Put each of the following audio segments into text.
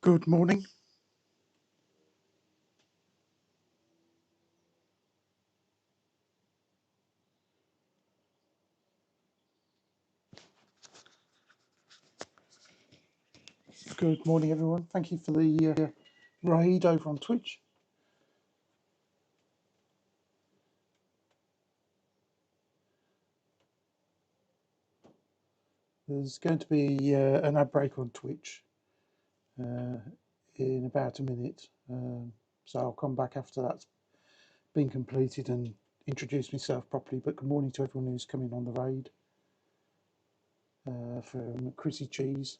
Good morning. Good morning, everyone. Thank you for the raid over on Twitch. There's going to be an ad break on Twitch in about a minute. So I'll come back after that's been completed and introduce myself properly. But good morning to everyone who's coming on the raid from Chrissy Cheese.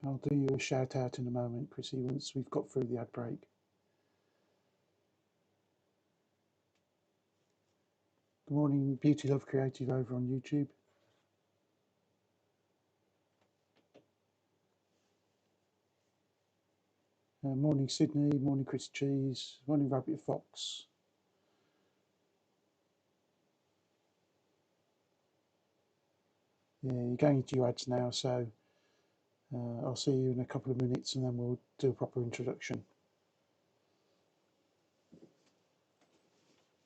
I'll do you a shout out in a moment, Chrissy, once we've got through the ad break. Good morning, Beauty Love Creative over on YouTube. Morning Sydney, morning Chris Cheese, morning Rabbit Fox. Yeah, you're going into your ads now, so I'll see you in a couple of minutes and then we'll do a proper introduction.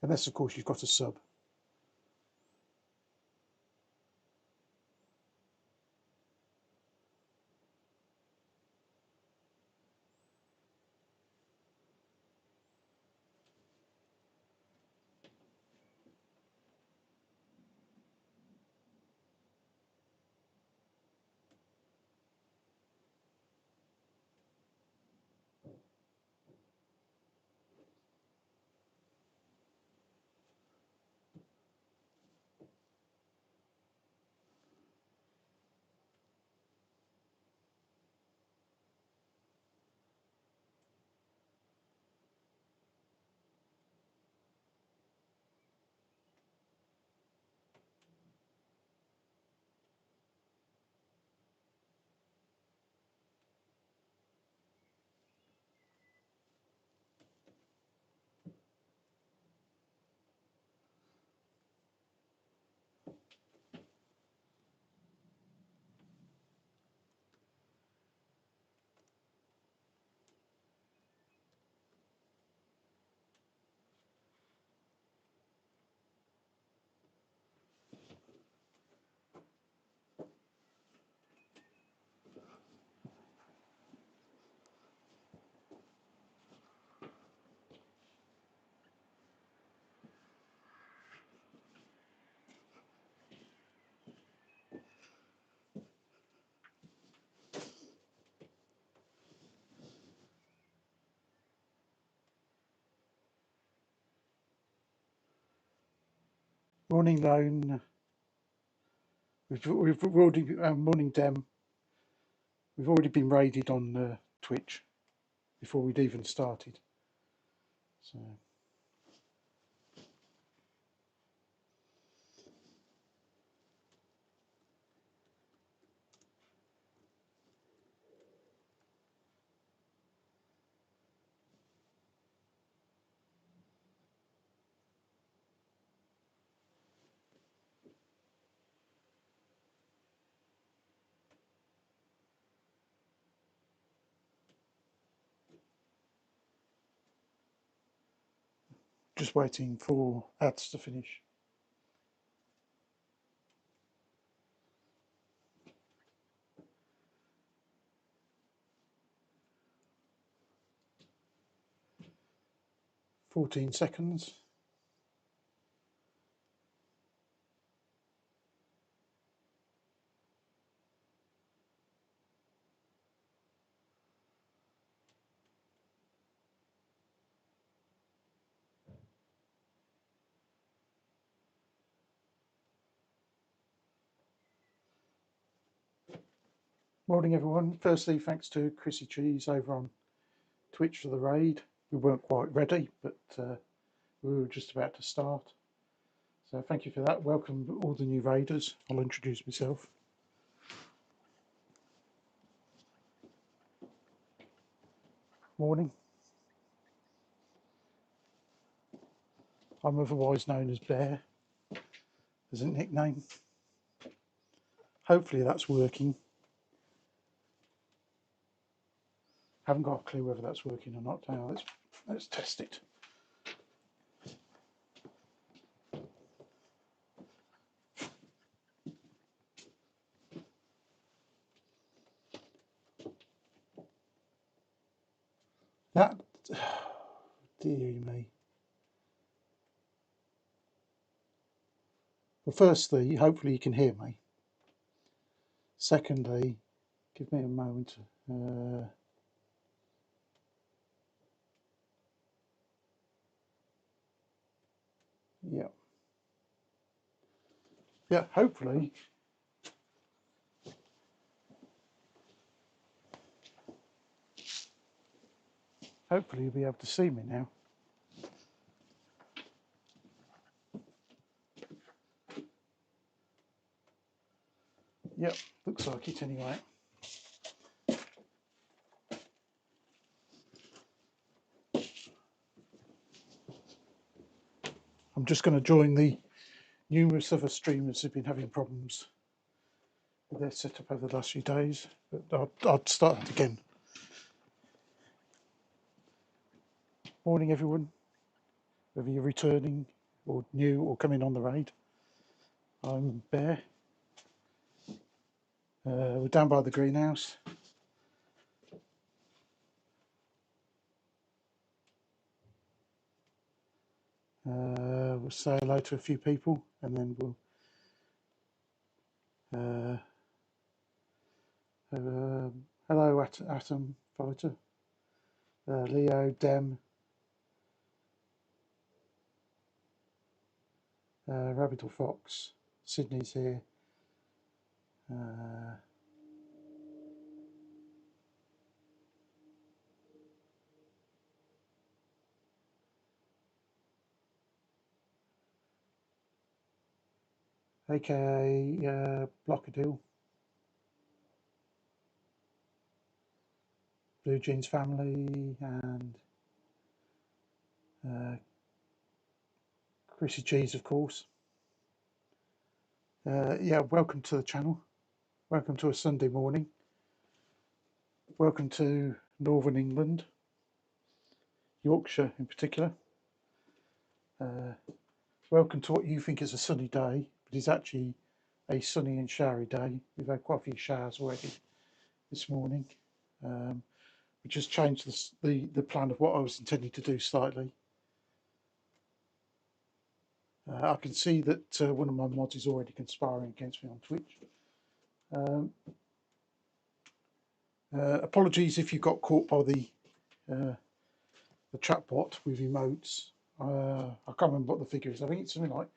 Unless, of course, you've got a sub. Morning Lone. We've already, morning Dem. We've already been raided on Twitch before we'd even started. So. Just waiting for ads to finish. "14 seconds. Morning everyone. Firstly, thanks to Chrissy Cheese over on Twitch for the raid. We weren't quite ready, but we were just about to start. So thank you for that. Welcome all the new raiders. I'll introduce myself. Morning. I'm otherwise known as Bear as a nickname. Hopefully that's working. Haven't got a clue whether that's working or not. Now let's test it. That, dearie me. Well, firstly, hopefully you can hear me. Secondly, give me a moment. Yeah. Yeah, hopefully you'll be able to see me now. Yep, looks like it anyway. I'm just going to join the numerous other streamers who've been having problems with their setup over the last few days, but I'll start that again. Morning everyone, whether you're returning or new or coming on the raid. I'm Bear. We're down by the greenhouse. We'll say hello to a few people and then we'll hello Atom Fighter, Leo, Dem, Rabbit or Fox, Sydney's here, aka Blockadil, Blue Jeans Family, and Chrissy Cheese, of course. Yeah, welcome to the channel. Welcome to a Sunday morning. Welcome to Northern England, Yorkshire in particular. Welcome to what you think is a sunny day, but is actually a sunny and showery day. We've had quite a few showers already this morning. We just changed the plan of what I was intending to do slightly. I can see that one of my mods is already conspiring against me on Twitch. Apologies if you got caught by the chatbot with emotes. I can't remember what the figure is. I think it's something like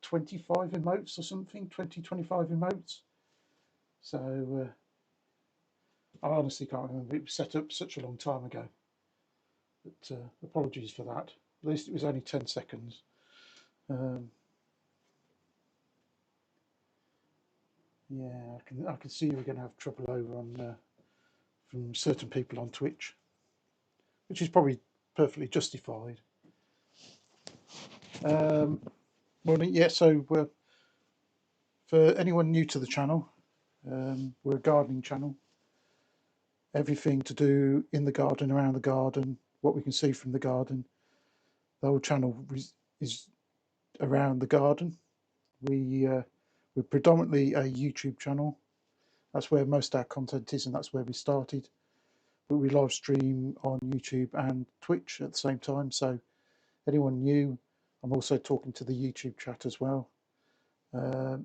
25 emotes or something, 25 emotes. So I honestly can't remember. It was set up such a long time ago. But apologies for that. At least it was only 10 seconds. Yeah, I can see we're going to have trouble over on from certain people on Twitch, which is probably perfectly justified. Morning, yeah. So for anyone new to the channel, we're a gardening channel. Everything to do in the garden, around the garden, what we can see from the garden. The whole channel is around the garden. We're predominantly a YouTube channel. That's where most of our content is, and that's where we started. But we live stream on YouTube and Twitch at the same time. So anyone new, I'm also talking to the YouTube chat as well. We're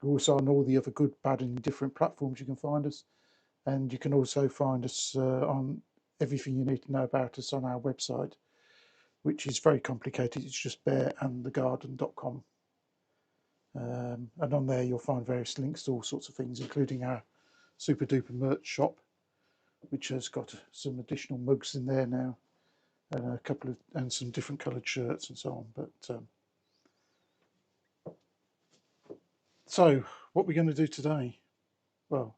also on all the other good, bad, and different platforms you can find us. And you can also find us on everything you need to know about us on our website, which is very complicated. It's just bearandthegarden.com. And on there you'll find various links to all sorts of things, including our super duper merch shop, which has got some additional mugs in there now, and a couple of some different coloured shirts and so on. But so what we're going to do today? Well,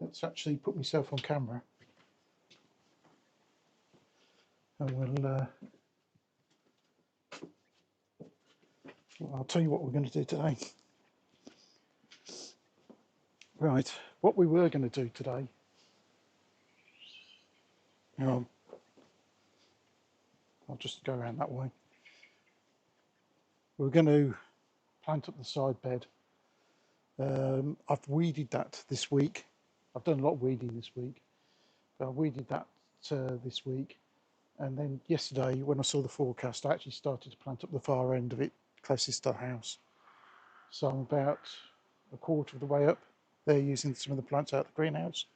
let's actually put myself on camera, and I'll tell you what we're going to do today. Right, what we were going to do today, hang on, I'll just go around that way. We're going to plant up the side bed. I've weeded that this week. I've done a lot of weeding this week, but I weeded that this week. And then yesterday, when I saw the forecast, I actually started to plant up the far end of it, closest to the house. So I'm about a quarter of the way up there using some of the plants out of the greenhouse.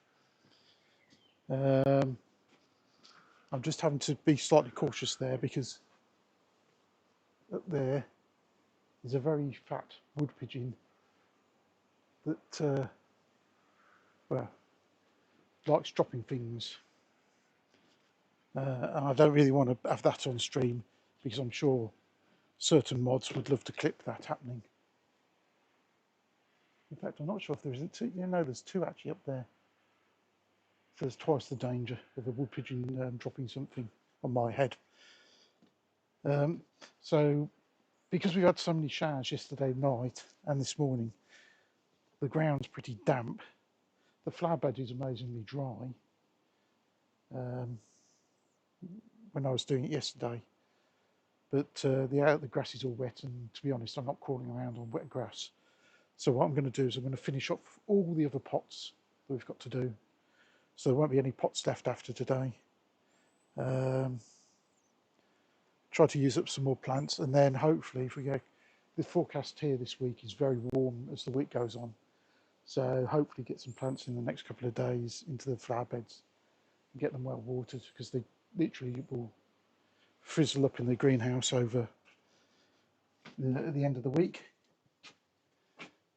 I'm just having to be slightly cautious there because up there is a very fat wood pigeon that, well, likes dropping things. And I don't really want to have that on stream because I'm sure certain mods would love to clip that happening. In fact, I'm not sure if there isn't two. You know, there's two actually up there. So there's twice the danger of a wood pigeon dropping something on my head. So because we had so many showers yesterday night and this morning, the ground's pretty damp. The flower bed is amazingly dry. When I was doing it yesterday, but the grass is all wet, and to be honest, I'm not crawling around on wet grass. So what I'm going to do is I'm going to finish off all the other pots that we've got to do, so there won't be any pots left after today. Try to use up some more plants, and then hopefully, if we go, the forecast here this week is very warm as the week goes on, so hopefully get some plants in the next couple of days into the flower beds and get them well watered, because they literally will frizzle up in the greenhouse over at the end of the week.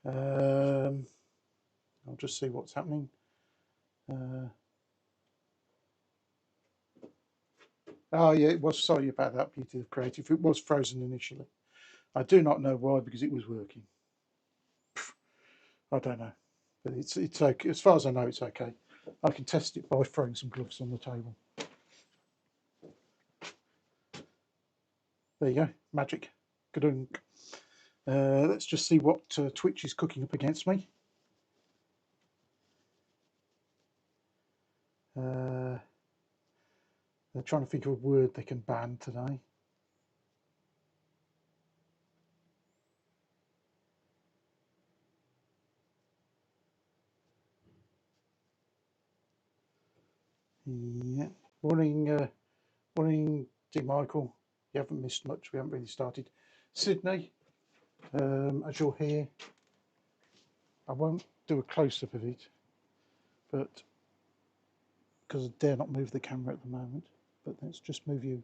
I'll just see what's happening. Oh yeah, it was, sorry about that, Beauty of Creative. It was frozen initially. I do not know why, because it was working. I don't know, but it's okay. As far as I know, it's okay. I can test it by throwing some gloves on the table. There you go, magic. Good. Let's just see what Twitch is cooking up against me. They're trying to think of a word they can ban today. Yeah. Morning, D. Michael. You haven't missed much. We haven't really started. Sydney, as you're here, I won't do a close-up of it, but because I dare not move the camera at the moment. But let's just move you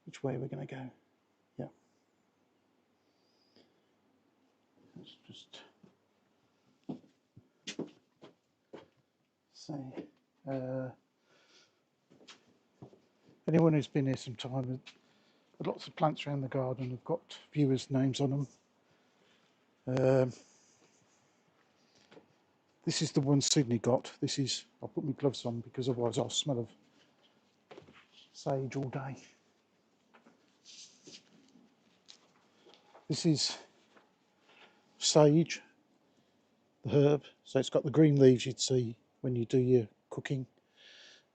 which way we're going to go. Yeah. Let's just say, anyone who's been here some time, lots of plants around the garden have got viewers' names on them. This is the one Sydney got. This is, I'll put my gloves on because otherwise I'll smell of sage all day. This is sage, the herb. So it's got the green leaves you'd see when you do your cooking.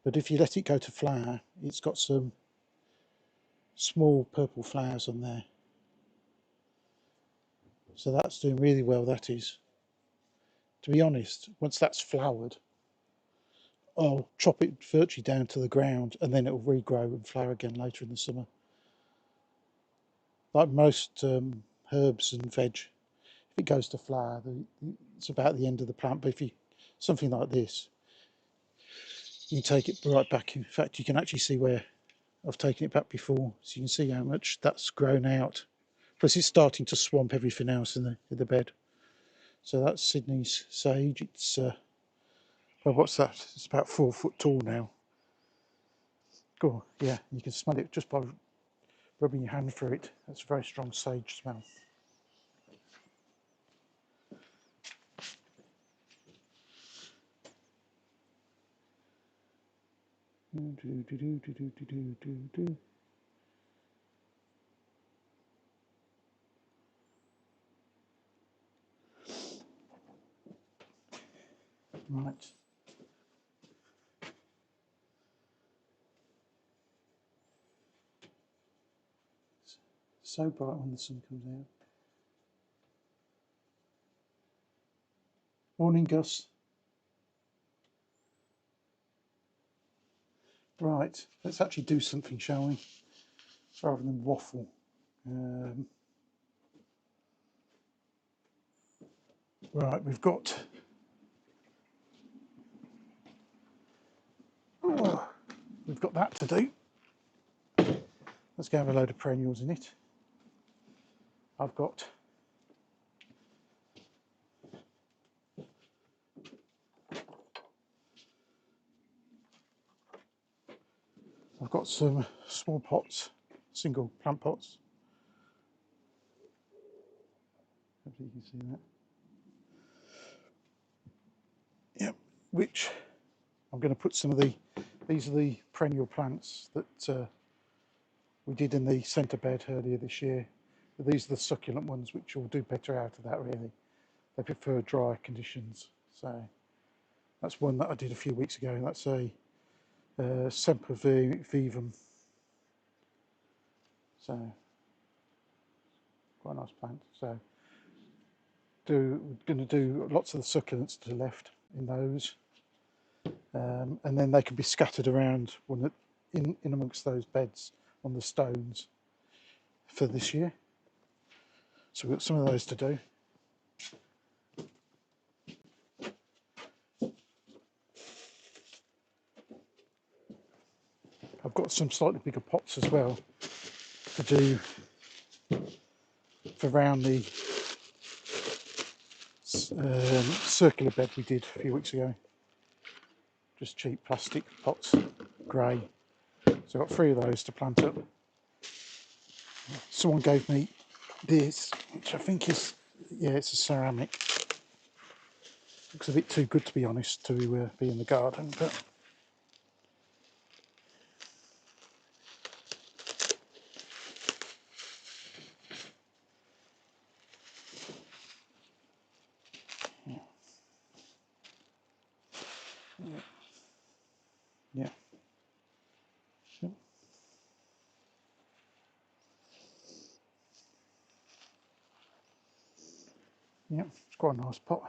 But if you let it go to flower, it's got some small purple flowers on there. So that's doing really well, that is. To be honest, once that's flowered, I'll chop it virtually down to the ground and then it'll regrow and flower again later in the summer. Like most herbs and veg, if it goes to flower, it's about the end of the plant. But if you, something like this, you take it right back. In fact, you can actually see where I've taken it back before, so you can see how much that's grown out. Plus it's starting to swamp everything else in the bed. So that's Sydney's sage. It's well, what's that? It's about 4 foot tall now. Cool. Yeah, you can smell it just by rubbing your hand through it. That's a very strong sage smell. so bright when the sun comes out. Morning, Gus. Right, let's actually do something, shall we? Rather than waffle. Right, we've got that to do. Let's go have a load of perennials in it. I've got some small pots, single plant pots. Hopefully you can see that. Yep, which I'm going to put some of these are the perennial plants that we did in the centre bed earlier this year. But these are the succulent ones which will do better out of that really. They prefer dry conditions. So that's one that I did a few weeks ago. That's a Sempervivum. So quite a nice plant. So we're going to do lots of the succulents to the left in those. And then they can be scattered around in amongst those beds on the stones for this year. So we've got some of those to do. I've got some slightly bigger pots as well to do for around the circular bed we did a few weeks ago. Just cheap plastic pots, grey. So I've got 3 of those to plant up. Someone gave me this, which I think is, yeah, it's a ceramic. Looks a bit too good to be honest to be in the garden, but yeah. Yeah, it's quite a nice pot.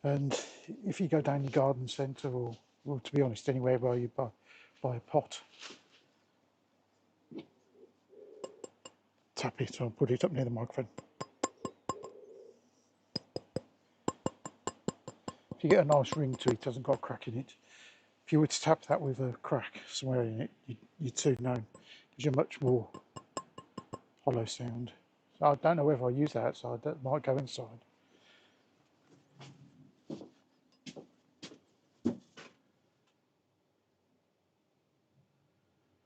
And if you go down your garden centre, or well, to be honest, anywhere where you buy a pot, tap it or put it up near the microphone. If you get a nice ring to it, doesn't got a crack in it. If you were to tap that with a crack somewhere in it, you'd soon know. It gives you a much more hollow sound. So I don't know whether I use that outside. That might go inside.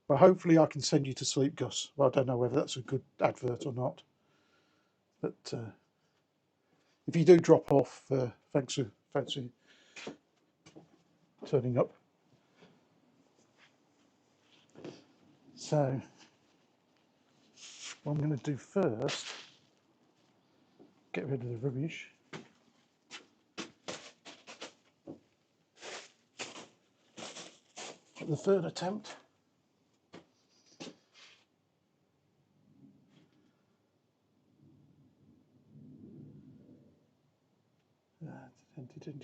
But hopefully I can send you to sleep, Gus. Well, I don't know whether that's a good advert or not. But if you do drop off, thanks for turning up. So what I'm going to do first, get rid of the rubbish. The third attempt.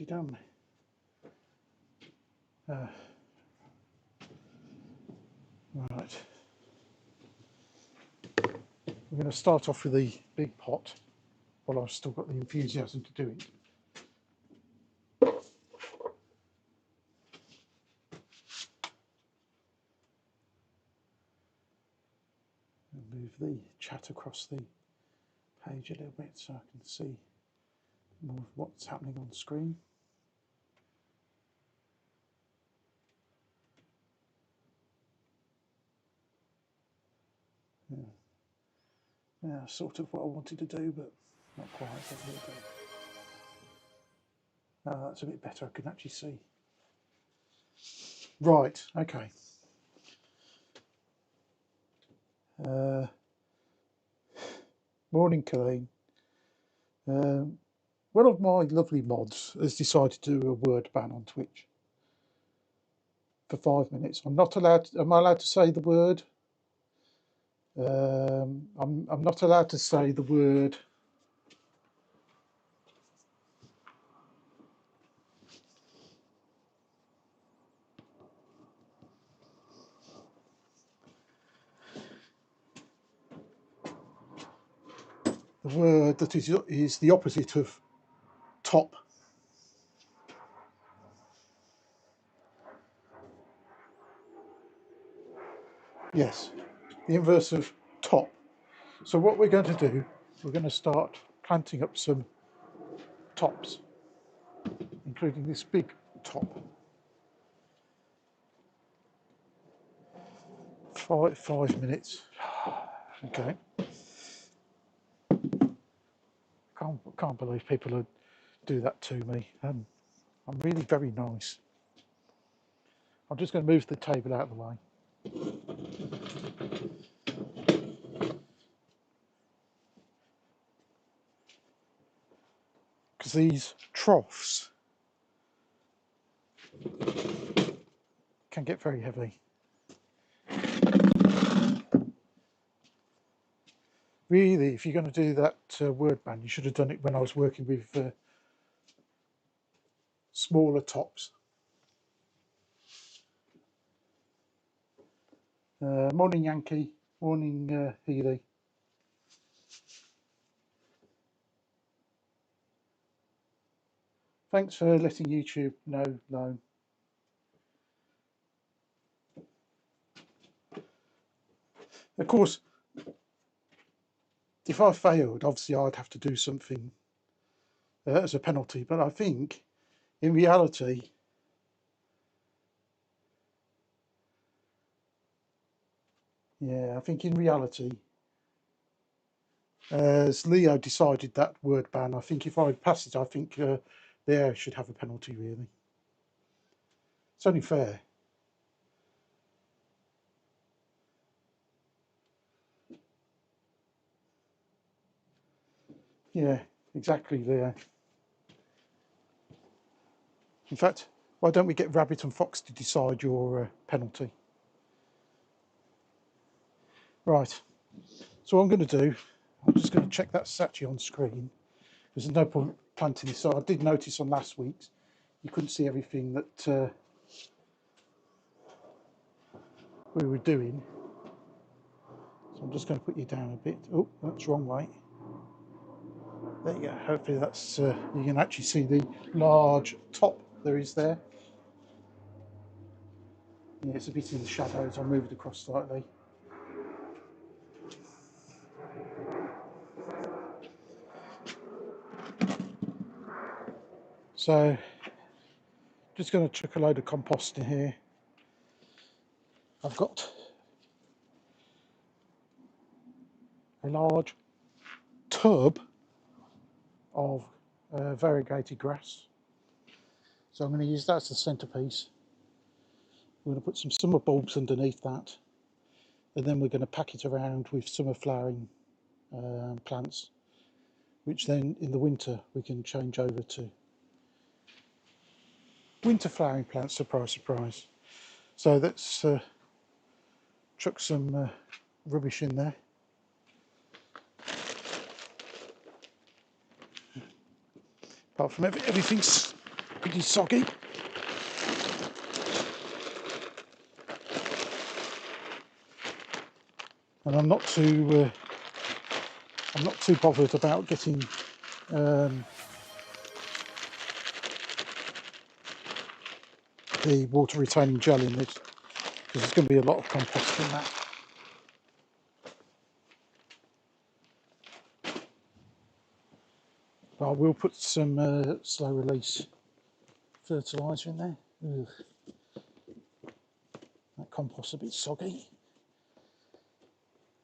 Done. Right. We're going to start off with the big pot while I've still got the enthusiasm to do it. I'll move the chat across the page a little bit so I can see more of what's happening on screen. Yeah, sort of what I wanted to do, but not quite. That's a bit better. I can actually see. Right. Okay. Morning, Colleen. One of my lovely mods has decided to do a word ban on Twitch for 5 minutes. I'm not allowed. Am I allowed to say the word? I'm not allowed to say the word. The word that is the opposite of top. Yes, the inverse of top. So what we're going to do, we're going to start planting up some tops, including this big top. 5 minutes. Okay. Can't believe people would do that to me. I'm really very nice. I'm just going to move the table out of the way. Because these troughs can get very heavy. Really, if you're going to do that word band, you should have done it when I was working with smaller tops. Morning Yankee, morning Healy. Thanks for letting YouTube know. Of course, if I failed, obviously I'd have to do something as a penalty. But I think, in reality, as Leo decided that word ban, I think if I pass it, I think Leo should have a penalty, really. It's only fair. Yeah, exactly, Leo. In fact, why don't we get Rabbit and Fox to decide your penalty? Right, so what I'm going to do, I'm just going to check that's actually on screen. There's no point planting this. So I did notice on last week's, you couldn't see everything that we were doing. So I'm just going to put you down a bit. Oh, that's wrong way. There you go. Hopefully that's you can actually see the large top there is there. Yeah, it's a bit in the shadows. I'll move it across slightly. So just going to chuck a load of compost in here. I've got a large tub of variegated grass. So I'm going to use that as the centerpiece. We're going to put some summer bulbs underneath that, and then we're going to pack it around with summer flowering plants, which then in the winter we can change over to winter flowering plants. Surprise, surprise. So let's chuck some rubbish in there. Apart from everything's pretty soggy. And I'm not too bothered about getting the water retaining gel in this, because there's going to be a lot of compost in that. But I will put some slow release fertiliser in there. Ugh. That compost's a bit soggy.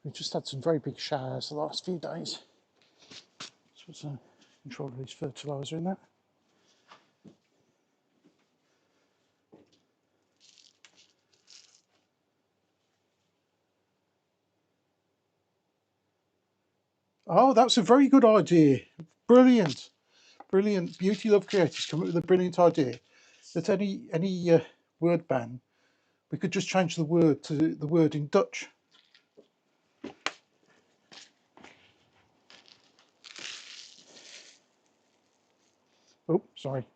We've just had some very big showers the last few days. So put some controlled release fertiliser in that. Oh, that's a very good idea. Brilliant. Brilliant. Beauty Love Creators come up with a brilliant idea. That any word ban, we could just change the word to the word in Dutch. Oh, sorry.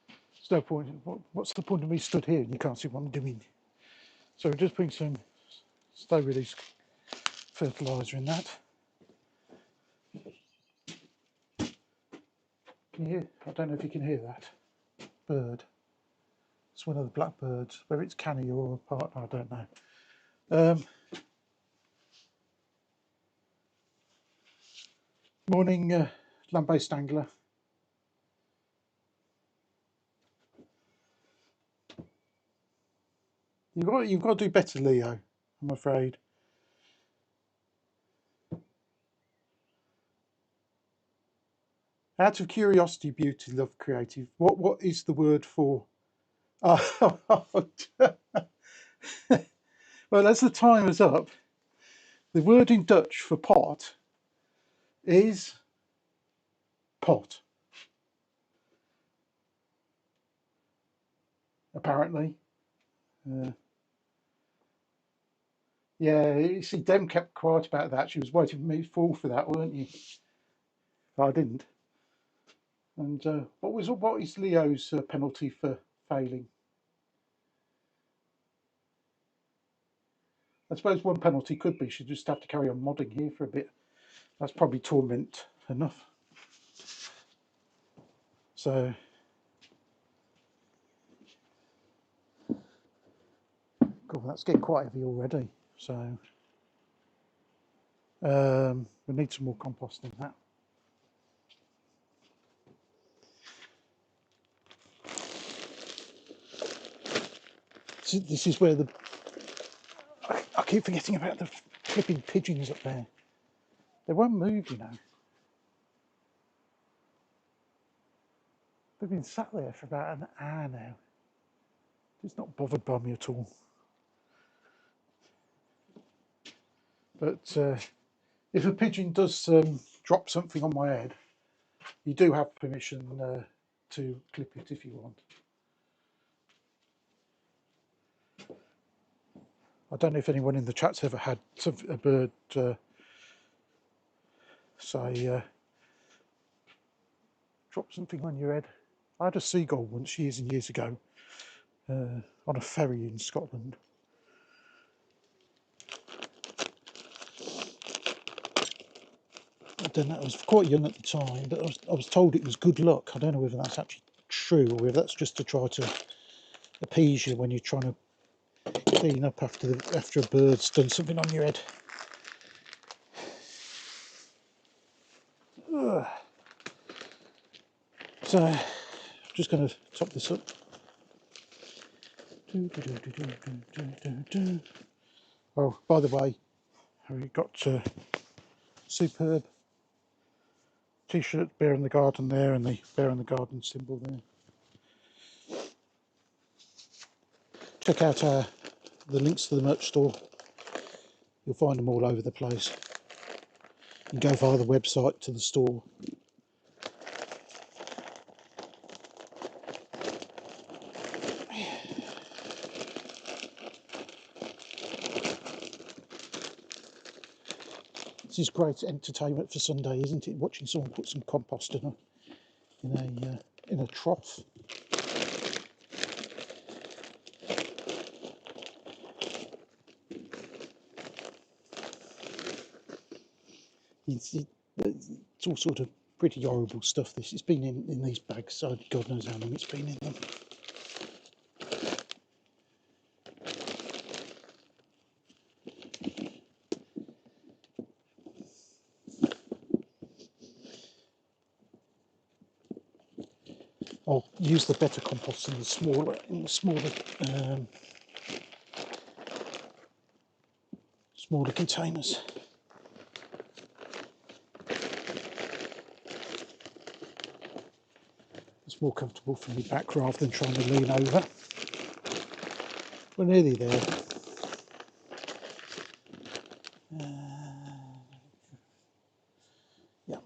There's no point. What's the point of me stood here and you can't see what I'm doing? So we're just putting some slow release fertiliser in that. Can you hear? I don't know if you can hear that bird. It's one of the blackbirds. Whether it's canny or a partner, I don't know. Morning, land-based angler. You've got to do better, Leo, I'm afraid. Out of curiosity, beauty, love, creative. What is the word for? Oh, well, as the timer's up, the word in Dutch for pot is pot. Apparently, yeah. You see, Dem kept quiet about that. She was waiting for me to fall for that, weren't you? I didn't. And what is Leo's penalty for failing? I suppose one penalty could be she'd just have to carry on modding here for a bit. That's probably torment enough. So, God, that's getting quite heavy already. So, we need some more compost in that. So this is where I keep forgetting about the flipping pigeons up there. They won't move, you know. They've been sat there for about an hour now. It's not bothered by me at all. But if a pigeon does drop something on my head, you do have permission to clip it if you want. I don't know if anyone in the chat's ever had a bird say, drop something on your head. I had a seagull once years and years ago on a ferry in Scotland. I don't know, I was quite young at the time, but I was told it was good luck. I don't know whether that's actually true or whether that's just to try to appease you when you're trying to clean up after a bird's done something on your head. Ugh. So, I'm just going to top this up. Oh, by the way, we've got superb t-shirt, Bear in the Garden there, and the Bear in the Garden symbol there. Check out the links to the merch store. You'll find them all over the place. You can go via the website to the store. This is great entertainment for Sunday, isn't it? Watching someone put some compost in a trough. It's all sort of pretty horrible stuff. It's been in these bags, so God knows how long it's been in them. I'll use the better compost in the smaller smaller containers. It's more comfortable for me back rather than trying to lean over. We're nearly there. Yeah.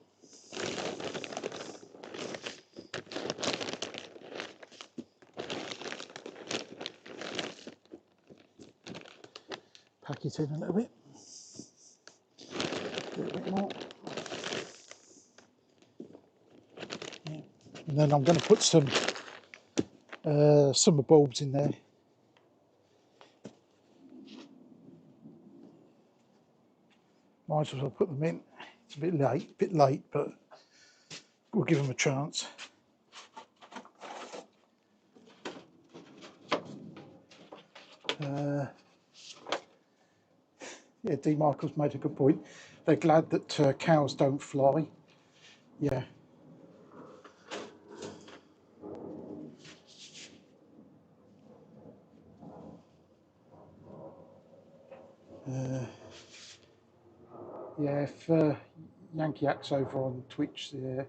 Pack it in a little bit. A little bit more. Yeah. And then I'm going to put some summer bulbs in there. Might as well put them in. It's a bit late, but we'll give them a chance. Yeah, D. Michael's made a good point. They're glad that cows don't fly. Yeah. Yeah, if Yankee Axe over on Twitch, if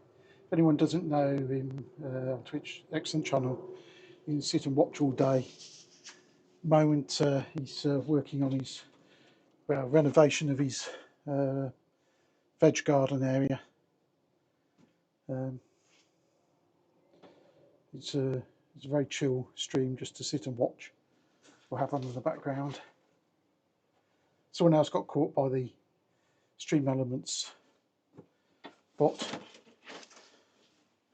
anyone doesn't know him on Twitch, excellent channel. You can sit and watch all day. Moment he's working on his renovation of his veg garden area. It's a very chill stream just to sit and watch or have on in the background. Someone else got caught by the Stream Elements bot.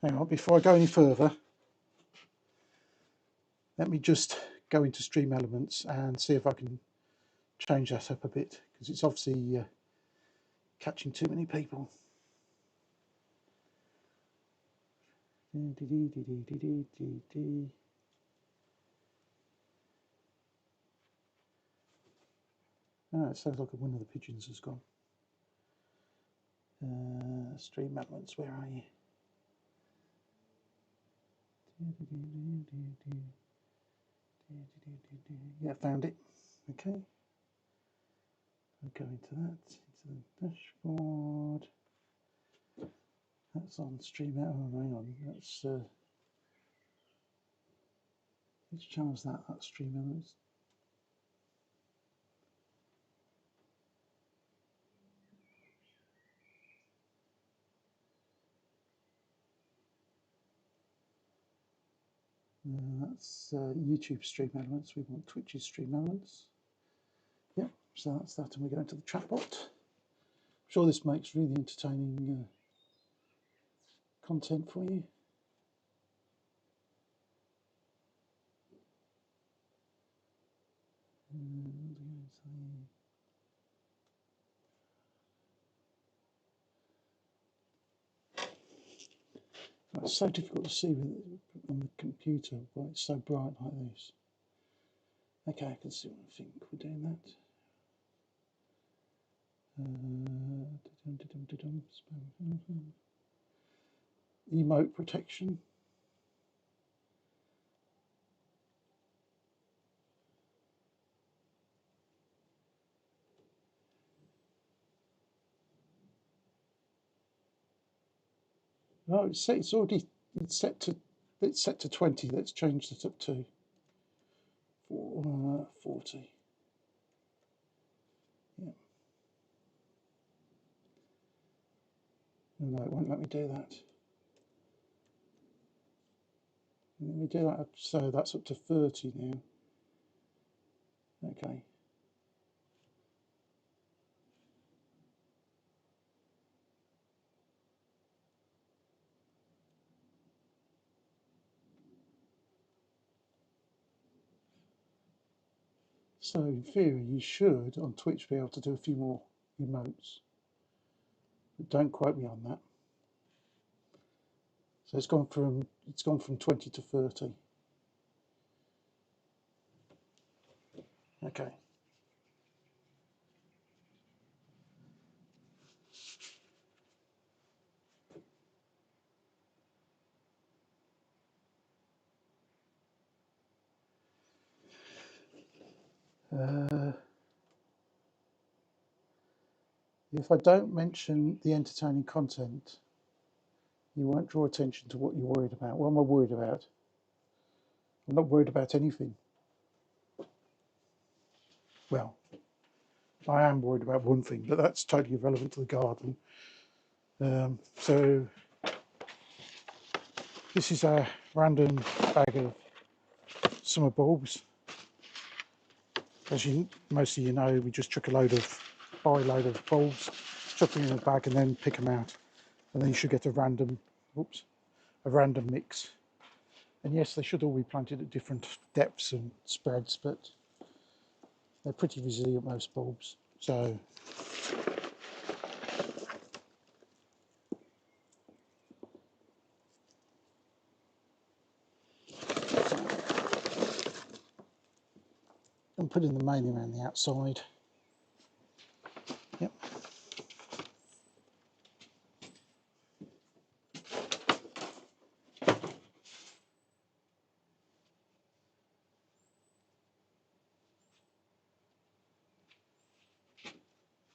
Hang on, before I go any further, let me just go into Stream Elements and see if I can change that up a bit, because it's obviously catching too many people. Oh, it sounds like one of the pigeons has gone. Stream Elements, where are you? Yeah, found it. Okay. I'll go into that, into the dashboard. That's on Stream. Oh, hang on. That's which channel's that? That's Stream Elements. That's YouTube Stream Elements. We want Twitch's Stream Elements. Yep, so that's that, and we go into the chatbot. I'm sure this makes really entertaining content for you. It's so difficult to see on the computer, but it's so bright like this. Okay, I can see what I think we're doing that. Emote protection. Oh, it's set to 20. Let's change it up to 40. Yeah. No, it won't let me do that. Let me do that. So that's up to 30 now. Okay. So in theory, you should on Twitch be able to do a few more emotes, but don't quote me on that. So it's gone from 20 to 30. Okay. If I don't mention the entertaining content, you won't draw attention to what you're worried about. What am I worried about? I'm not worried about anything. Well, I am worried about one thing, but that's totally irrelevant to the garden. So this is a random bag of summer bulbs. As most of you know, we just chuck a load of bulbs, chuck them in a bag and then pick them out. And then you should get a random a random mix. And yes, they should all be planted at different depths and spreads, but they're pretty resilient, most bulbs. So I'm putting them mainly around the outside. Yep.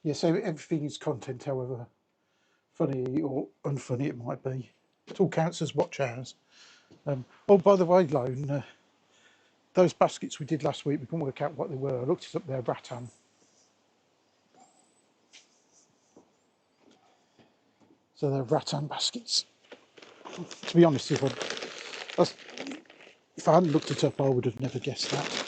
Yeah, so everything is content, however funny or unfunny it might be. It all counts as watch hours. Oh, by the way, Lone, those baskets we did last week, we couldn't work out what they were. I looked it up there, rattan. So they're rattan baskets. To be honest, if I hadn't looked it up, I would have never guessed that.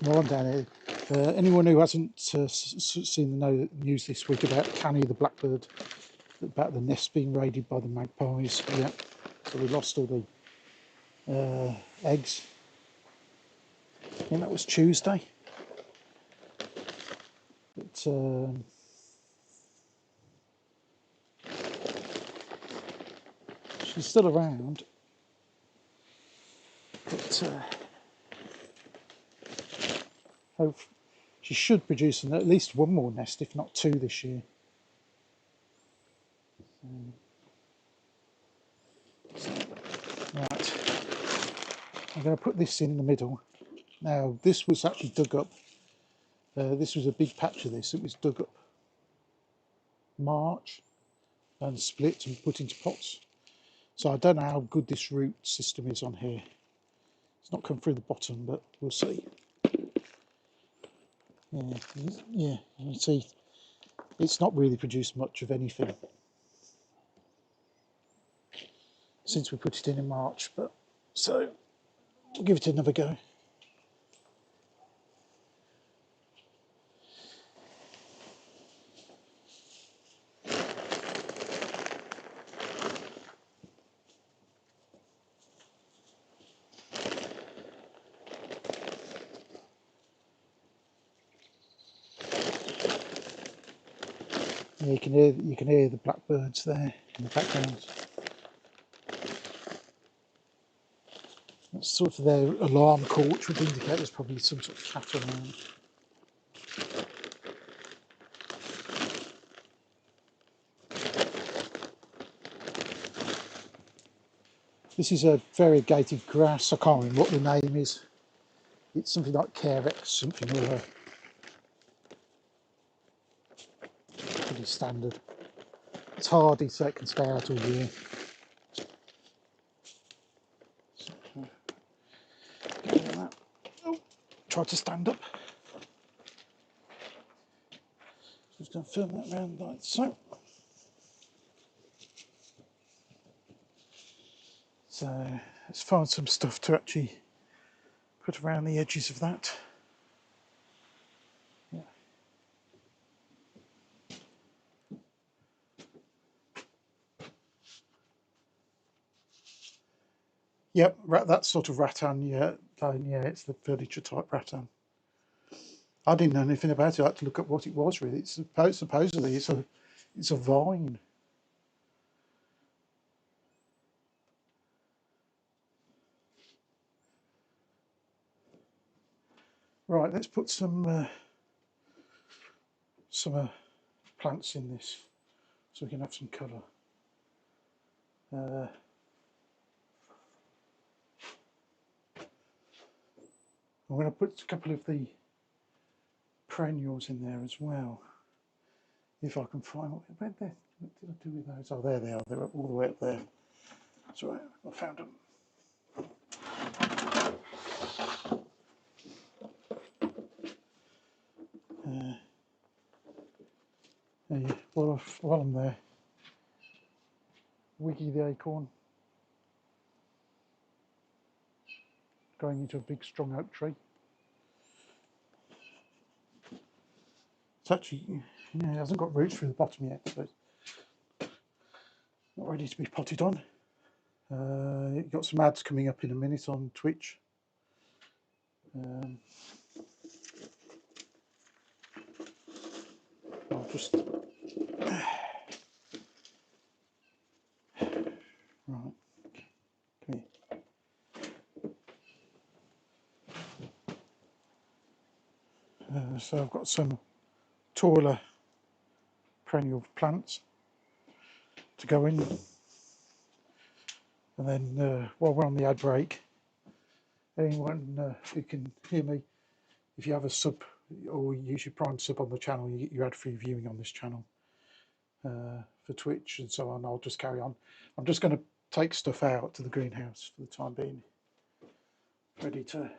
Well, I'm down here. Anyone who hasn't seen the news this week about Canny the blackbird, about the nest being raided by the magpies, yeah. So we lost all the eggs. I think that was Tuesday. But she's still around. But hope she should produce at least one more nest, if not two, this year. Right, I'm going to put this in the middle. Now, this was actually dug up. This was a big patch of this. It was dug up March and split and put into pots. So I don't know how good this root system is on here. It's not come through the bottom, but we'll see. Yeah, you can see it's not really produced much of anything since we put it in March, but so we'll give it another go. Yeah, you can hear the blackbirds there in the background. That's sort of their alarm call, which would indicate there's probably some sort of cat around. This is a variegated grass. I can't remember what the name is. It's something like Carex, something or other. Pretty standard. It's hardy, so it can stay out all year. Oh, try to stand up. Just going to film that round like so. So let's find some stuff to actually put around the edges of that. Yeah. Yep, that sort of rattan, yeah, it's the furniture type rattan. I didn't know anything about it. I had to look up what it was really. It's supposedly it's a vine. Right, let's put some plants in this so we can have some colour. I'm going to put a couple of the perennials in there as well, if I can find what did I do with those? Oh, there they are. They're all the way up there. That's right, I found them. Yeah, while I'm there, Wiggy the acorn going into a big strong oak tree. It's actually, yeah, it hasn't got roots through the bottom yet, so it's not ready to be potted on. You've got some ads coming up in a minute on Twitch. I'll just right. Okay. So I've got some taller perennial plants to go in, and then while we're on the ad break, anyone who can hear me, if you have a sub or use your Prime sub on the channel, you get your ad-free viewing on this channel for Twitch and so on. I'll just carry on. I'm just going to take stuff out to the greenhouse for the time being, ready to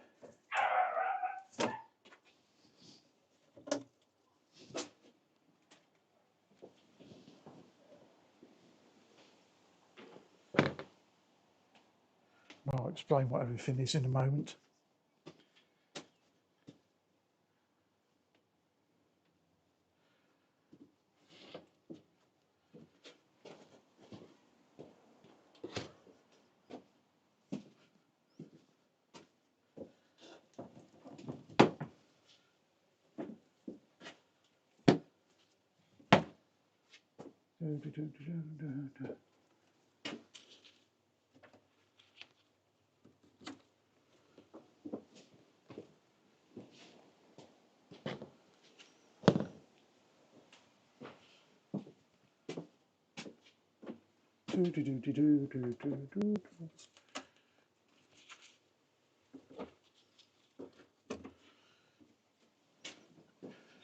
I'll explain what everything is in a moment.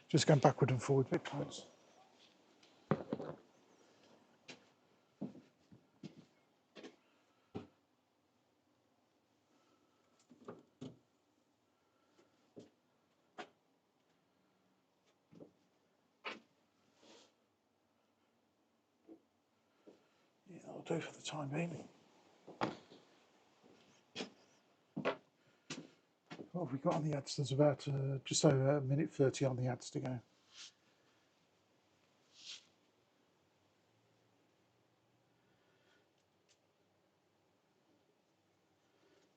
Just going backward and forward a bit, please. Yeah, that'll do for the time being. What have we got on the ads? There's about just over 1:30 on the ads to go.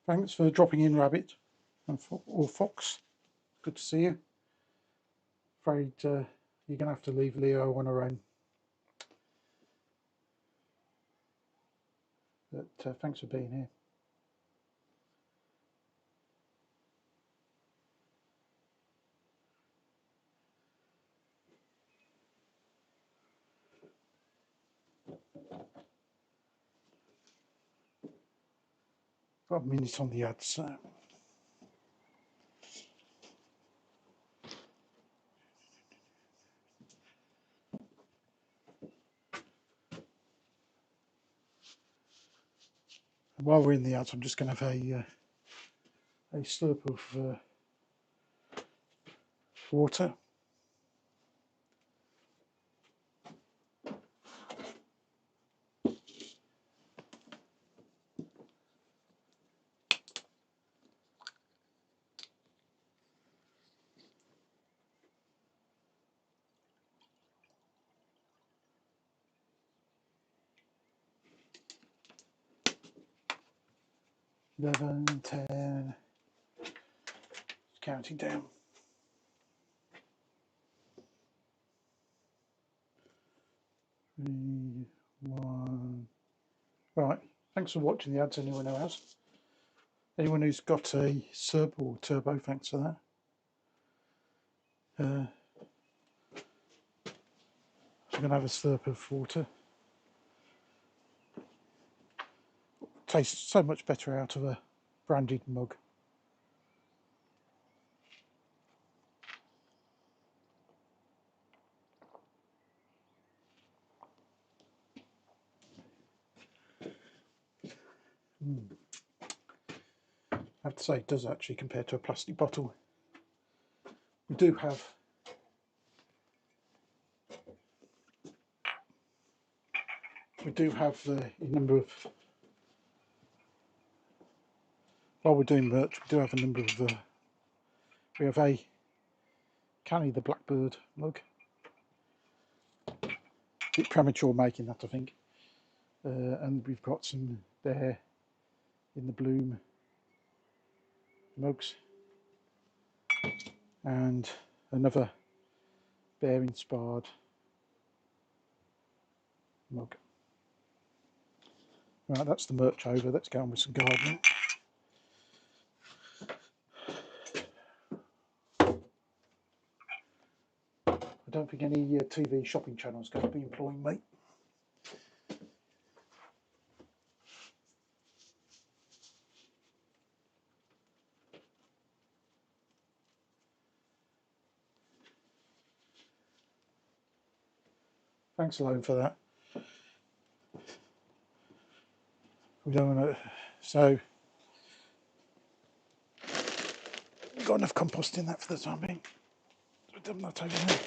Thanks for dropping in, Rabbit, and or Fox. Good to see you. Afraid you're going to have to leave Leo on her own. But thanks for being here. Got a minute on the ads. So. While we're in the ads, I'm just going to have a slurp of water. Eleven, 10, counting down. 3, 1. Right, thanks for watching the ads, anyone who has. Anyone who's got a sub or turbo, thanks for that. I'm going to have a slurp of water. Tastes so much better out of a branded mug. I have to say, it does actually compare to a plastic bottle. We do have a number of, while we're doing merch, we do have a number of, we have a Canny the Blackbird mug, bit premature making that, I think. And we've got some there in the bloom mugs, and another bear inspired mug. Right, that's the merch over. Let's go on with some gardening. I don't think any TV shopping channel is going to be employing me. Thanks, Loan, for that. We don't want to. So, we've got enough compost in that for the time being. So, dump that over there.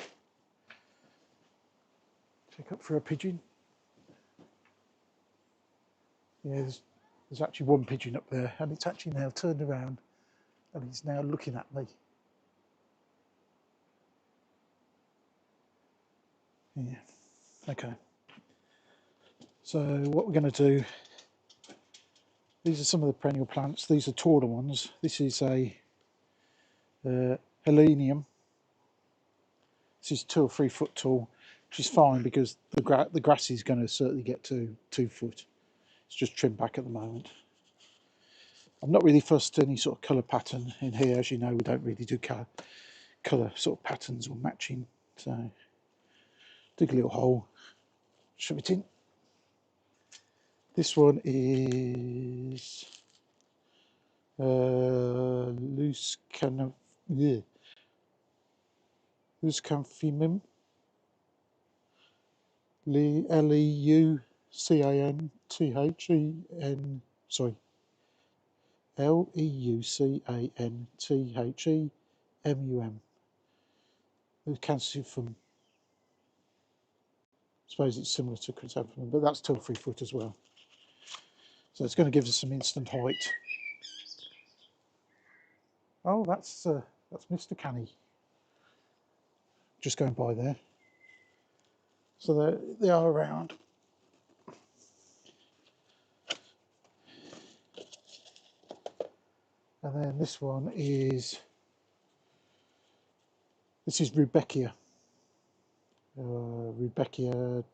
Check up for a pigeon. Yeah, there's actually one pigeon up there, and it's actually now turned around, and he's now looking at me. Yeah, okay. So what we're going to do, these are some of the perennial plants. These are taller ones. This is a Helenium. This is 2 or 3 foot tall, which is fine because the grass is going to certainly get to 2 foot. It's just trimmed back at the moment. I'm not really fussed any sort of colour pattern in here. As you know, we don't really do colour sort of patterns or matching. So dig a little hole, shove it in. This one is loose Leucanthemum, Leucanthemum, sorry, Leucanthemum. Leucanthemum. I suppose it's similar to chrysanthemum, but that's 2 or 3 foot as well. So it's going to give us some instant height. Oh, that's Mr. Canny. Just going by there. So they are around. And then this one is, this is Rudbeckia. Rudbeckia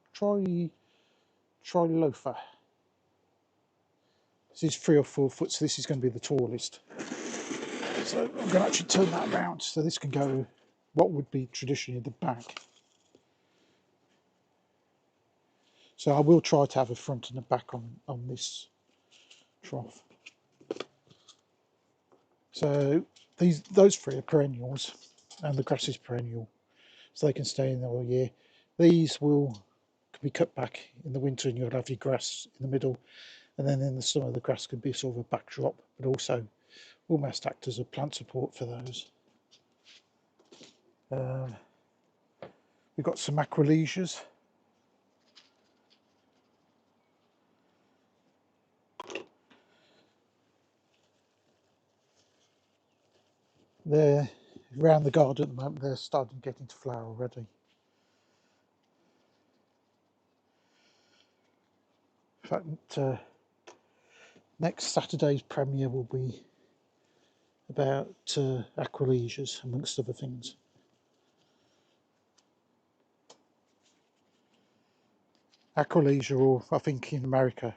trilofa. This is 3 or 4 foot, so this is going to be the tallest. So I'm going to actually turn that around so this can go what would be traditionally the back. So I will try to have a front and a back on this trough. So those 3 are perennials, and the grass is perennial, so they can stay in there all year. These will be cut back in the winter, and you'll have your grass in the middle, and then in the summer the grass could be sort of a backdrop, but also almost act as a plant support for those. We've got some acrolesias. They're around the garden at the moment. They're starting to get into flower already. In fact, next Saturday's premiere will be about acrolesias, amongst other things. Acrolesia, or I think in America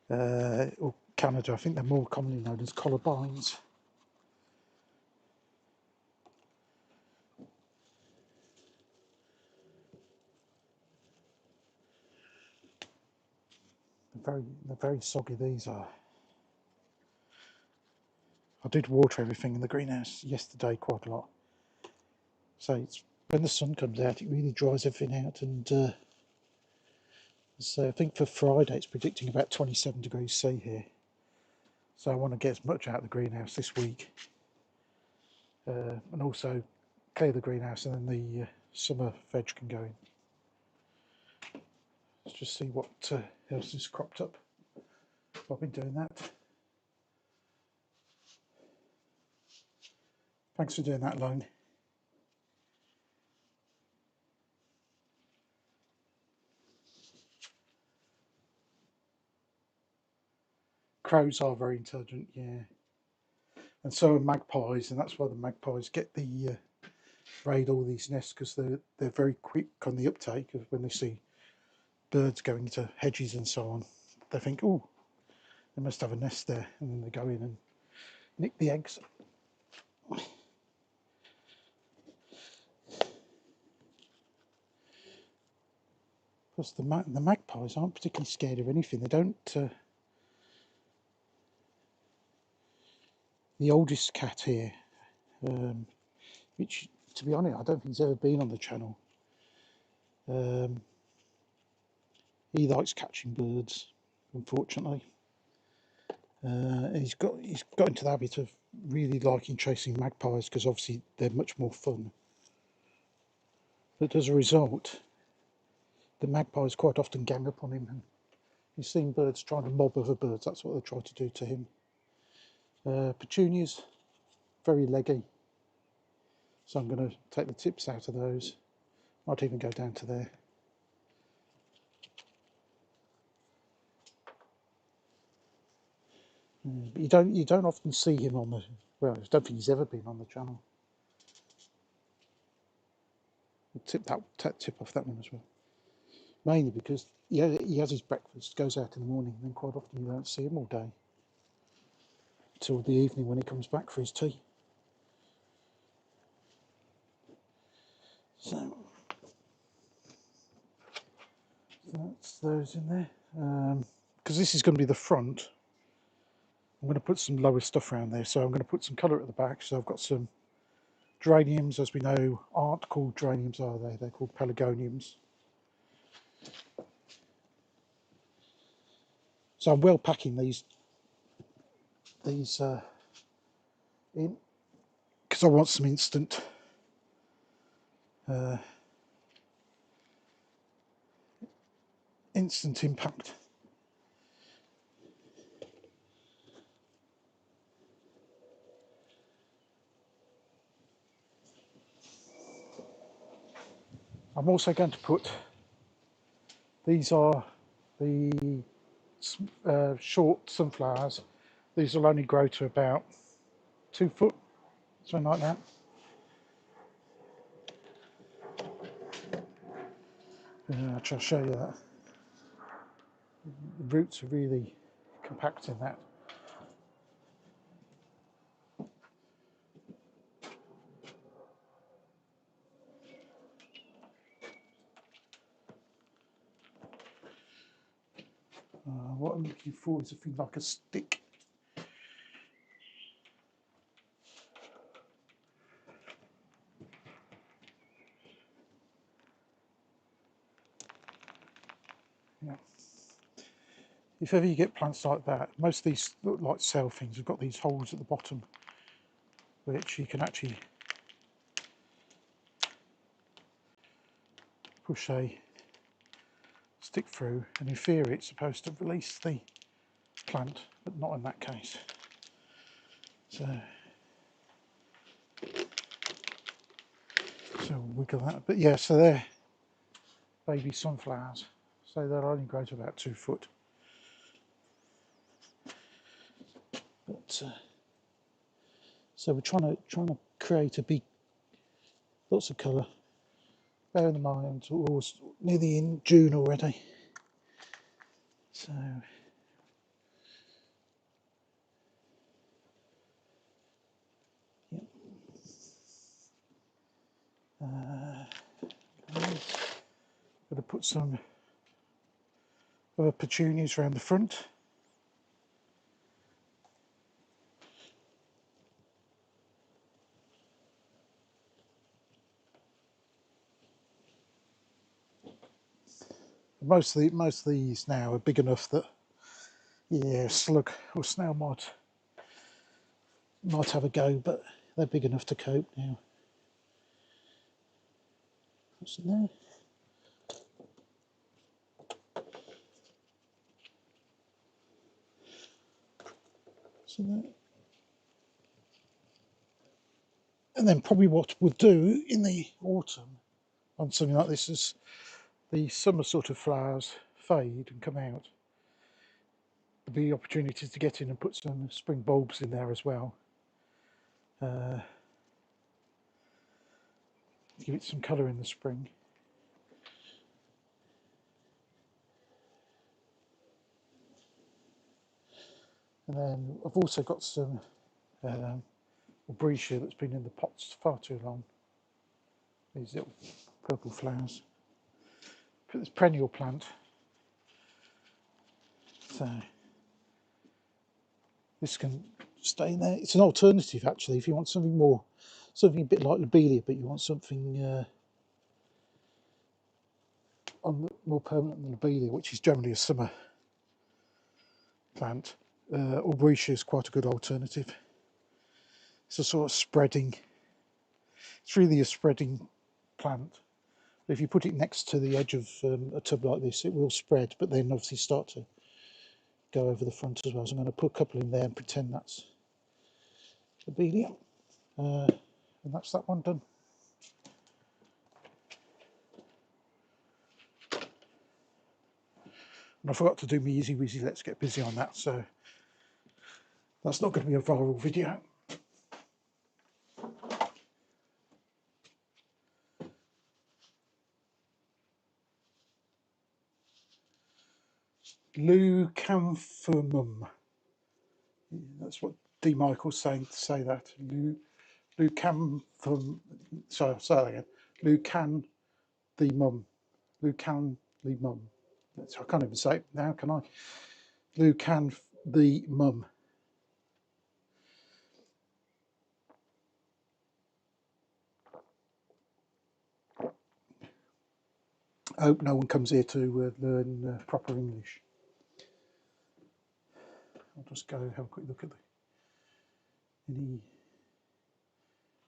or Canada, I think they're more commonly known as columbines. They're very soggy, these are. I did water everything in the greenhouse yesterday quite a lot. So it's, when the sun comes out, it really dries everything out. And so I think for Friday, it's predicting about 27 degrees C here. So I want to get as much out of the greenhouse this week. And also clear the greenhouse, and then the summer veg can go in. Let's just see what else is cropped up. I've been doing that. Thanks for doing that, Lone. Crows are very intelligent, yeah. And so are magpies, and that's why the magpies get the raid all these nests, because they're very quick on the uptake of when they see birds going into hedges and so on. They think, oh, they must have a nest there, and then they go in and nick the eggs. Plus the magpies aren't particularly scared of anything. They don't. The oldest cat here, which, to be honest, I don't think he's ever been on the channel. He likes catching birds, unfortunately. He's got into the habit of really liking chasing magpies, because obviously they're much more fun. But as a result, the magpies quite often gang up on him, and he's seen birds trying to mob other birds. That's what they try to do to him. Petunias, very leggy, so I'm going to take the tips out of those. Might even go down to there. But you don't often see him on the, well, I don't think he's ever been on the channel. I'll tip off that one as well. Mainly because he has his breakfast, goes out in the morning, and then quite often you don't see him all day till the evening when he comes back for his tea. So that's those in there. Because this is going to be the front, I'm going to put some lower stuff around there. So I'm going to put some colour at the back. So I've got some geraniums, as we know, aren't called geraniums, are they? They're called pelargoniums. So I'm well packing these in, because I want some instant impact. I'm also going to put, these are the short sunflowers. These will only grow to about 2 foot, something like that. I'll try to show you that. The roots are really compact in that. What I'm looking for is a thing like a stick. Yeah. If ever you get plants like that, most of these look like cell things. Have got these holes at the bottom, which you can actually push a stick through, and in theory it's supposed to release the plant, but not in that case. So wiggle that. But yeah, so they're baby sunflowers, so they'll only grow to about 2 foot. But so we're trying to create a big, lots of colour. Bear in mind we're nearly in June already, so yeah. Got to put some petunias around the front. Most of these now are big enough that, yeah, slug or snail might have a go, but they're big enough to cope now. What's in there? What's in there? And then probably what we'll do in the autumn on something like this is the summer sort of flowers fade and come out. be opportunities to get in and put some spring bulbs in there as well. Give it some colour in the spring. And then I've also got some Lobelia that's been in the pots far too long. These little purple flowers. Put this perennial plant. So this can stay in there. It's an alternative actually if you want something more, something a bit like Lobelia, but you want something more permanent than Lobelia, which is generally a summer plant. Lobelia is quite a good alternative. It's a sort of spreading, it's really a spreading plant. If you put it next to the edge of a tub like this, it will spread, but then obviously start to go over the front as well. So I'm going to put a couple in there and pretend that's Lobelia. And that's that one done. And I forgot to do my easy weezy let's get busy on that, so that's not going to be a viral video. Leucanthemum. That's what D. Michael's saying to say that. Leucanthemum. Sorry, say that again. Leucanthemum. Leucanthemum. I can't even say it now, can I? Leucanthemum. I hope no one comes here to learn proper English. I'll just go have a quick look at any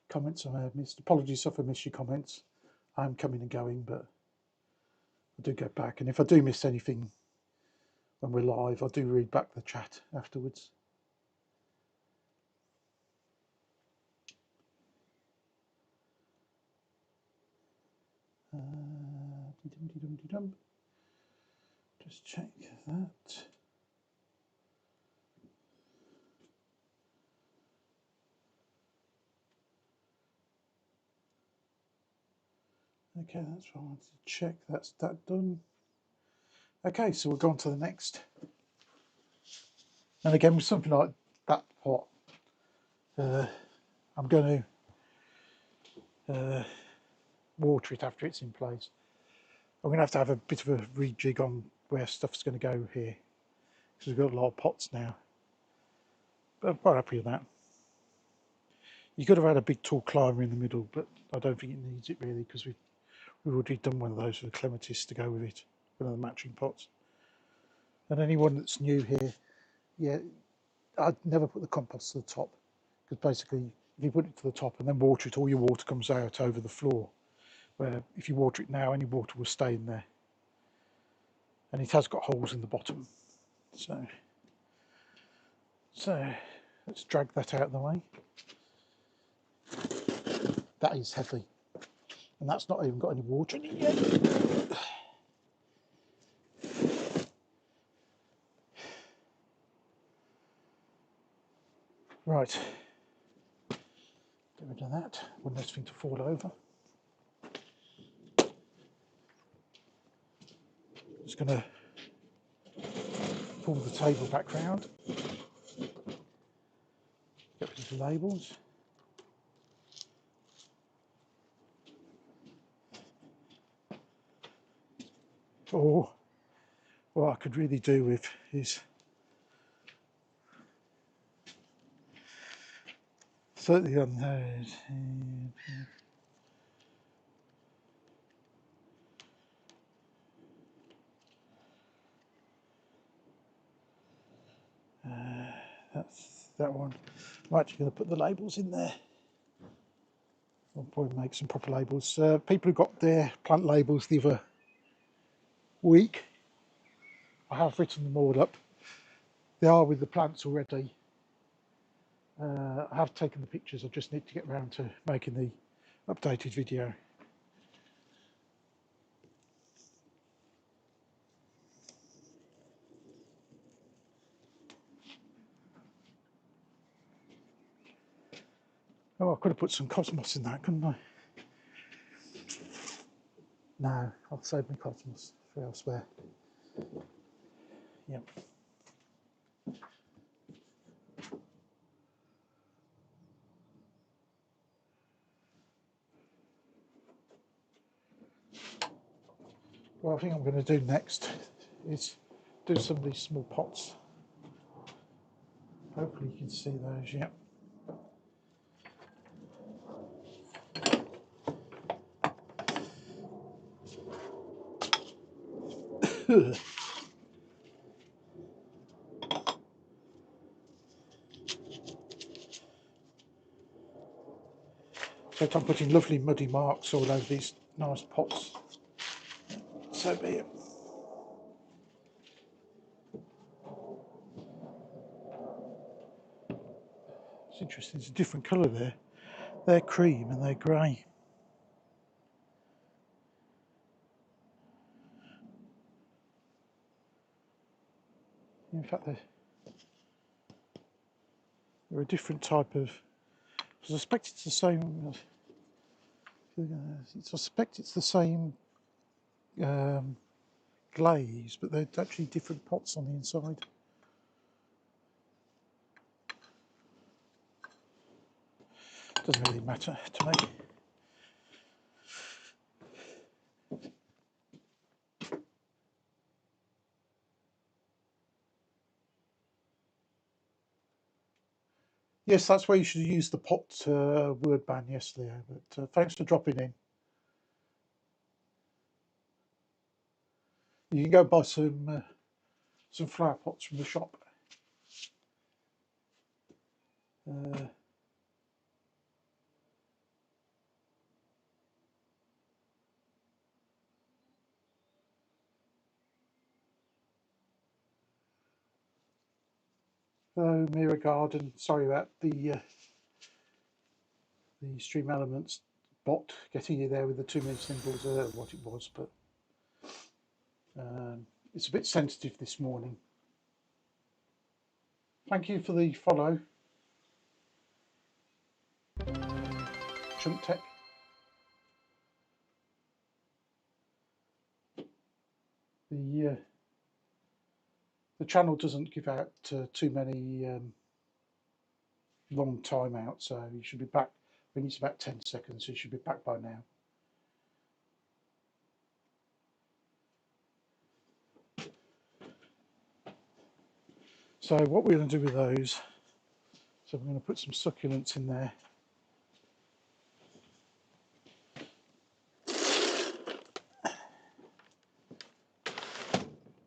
comments I may have missed. Apologies if I missed your comments. I'm coming and going, but I do get back. And if I do miss anything when we're live, I do read back the chat afterwards. Just check that. Okay, that's what I wanted to check. That's that done. Okay, so we'll go on to the next. And again, with something like that pot, I'm going to water it after it's in place. I'm going to have a bit of a rejig on where stuff's going to go here, because we've got a lot of pots now. But I'm quite happy with that. You could have had a big tall climber in the middle, but I don't think it needs it really, because we've already done one of those with clematis to go with it, one of the matching pots. And anyone that's new here, yeah, I'd never put the compost to the top, because basically if you put it to the top and then water it, all your water comes out over the floor, where if you water it now, any water will stay in there. And it has got holes in the bottom, so let's drag that out of the way. That is heavy, and that's not even got any water in it yet. Right, get rid of that. One less thing to fall over. Just going to pull the table back round. Get rid of the labels. Or what I could really do with is certainly on those. That's that one. I'm actually going to put the labels in there. I'll probably make some proper labels. People who got their plant labels the other week, I have written them all up. They are with the plants already. I have taken the pictures, I just need to get around to making the updated video. Oh, I could have put some cosmos in that, couldn't I? No, I'll save my cosmos for elsewhere. Yep. What I think I'm going to do next is do some of these small pots. Hopefully you can see those, yep. So I'm putting lovely muddy marks all over these nice pots. So be it. It's interesting, it's a different colour there. They're cream and they're grey. In fact, they're a different type of... I suspect it's the same... I suspect it's the same glaze, but they're actually different pots on the inside. Doesn't really matter to me. Yes, that's where you should have used the pot word ban yesterday, but thanks for dropping in. You can go buy some flower pots from the shop. Hello, Mira Garden. Sorry about the Stream Elements bot getting you there with the too many symbols. What it was, but it's a bit sensitive this morning. Thank you for the follow, Chunk Tech. The channel doesn't give out too many long timeouts, so you should be back. I think it's about 10 seconds, so you should be back by now. So what we're going to do with those, so we're going to put some succulents in there.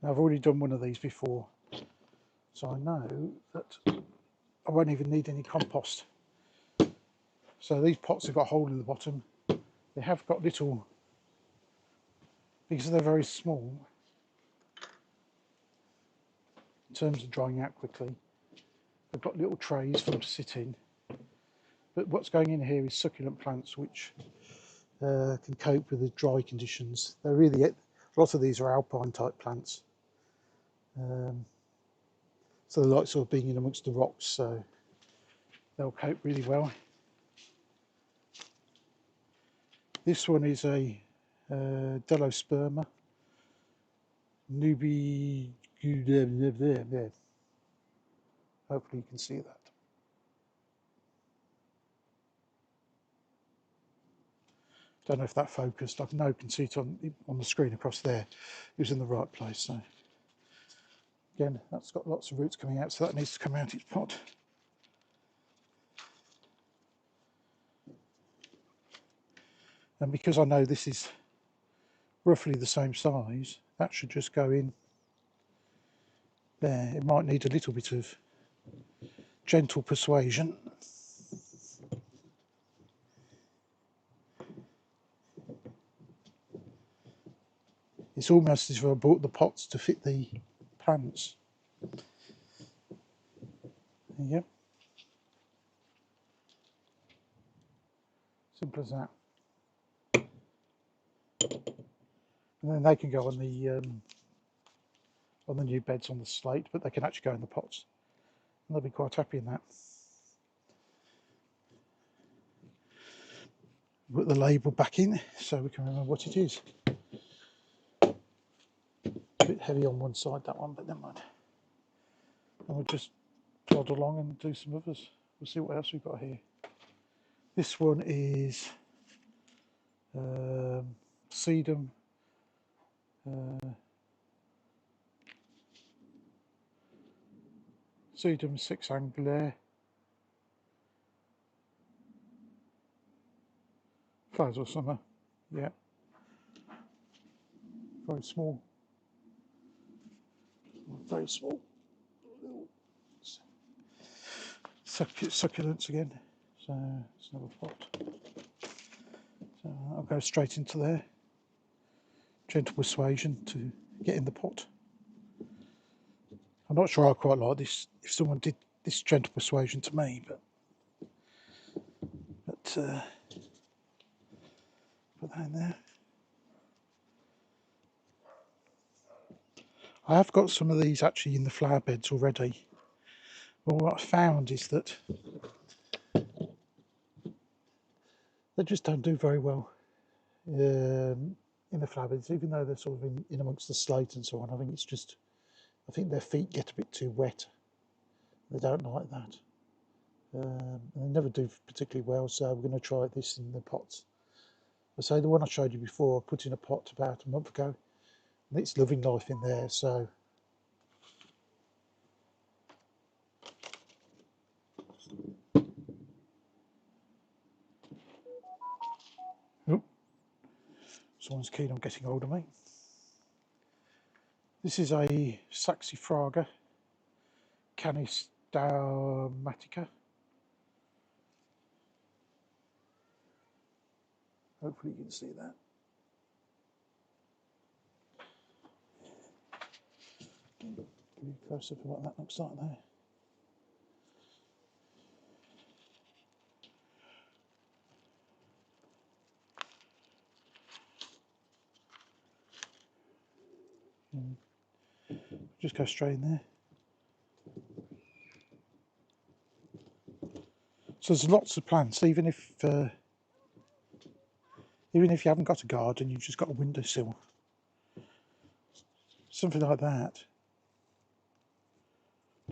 Now, I've already done one of these before, so I know that I won't even need any compost. So these pots have got a hole in the bottom. They have got little, because they're very small, in terms of drying out quickly, they've got little trays for them to sit in. But what's going in here is succulent plants which can cope with the dry conditions. They're really, a lot of these are alpine type plants. So they like sort of being in amongst the rocks, so they'll cope really well. This one is a Delosperma newbie. Hopefully you can see that. Don't know if that focused. I know you can see it on the screen across there. It was in the right place. So again, that's got lots of roots coming out, so that needs to come out its pot. And because I know this is roughly the same size, that should just go in there. It might need a little bit of gentle persuasion. It's almost as if I bought the pots to fit the plants. Yep. Simple as that. And then they can go on the new beds on the slate, but they can actually go in the pots. And they'll be quite happy in that. put the label back in so we can remember what it is. A bit heavy on one side, that one, but never mind. And we'll just plod along and do some others. We'll see what else we've got here. This one is sedum, sedum 6 angulaire. Flowers or summer, yeah. Very small. Very small. Succulents again. So it's another pot. So I'll go straight into there. Gentle persuasion to get in the pot. I'm not sure I quite like this. If someone did this gentle persuasion to me, but put that in there. I have got some of these actually in the flower beds already. Well, what I found is that they just don't do very well in the flower beds, even though they're sort of in amongst the slate and so on. I think it's just, I think their feet get a bit too wet. They don't like that. And they never do particularly well, so we're going to try this in the pots. I say the one I showed you before, I put in a pot about a month ago, and it's loving life in there, so. Oop. Someone's keen on getting hold of me. This is a Saxifraga Canis Daumatica. Hopefully you can see that. Give you a close up of what that looks like there. Just go straight in there. So there's lots of plants, even if you haven't got a garden, you've just got a windowsill. Something like that.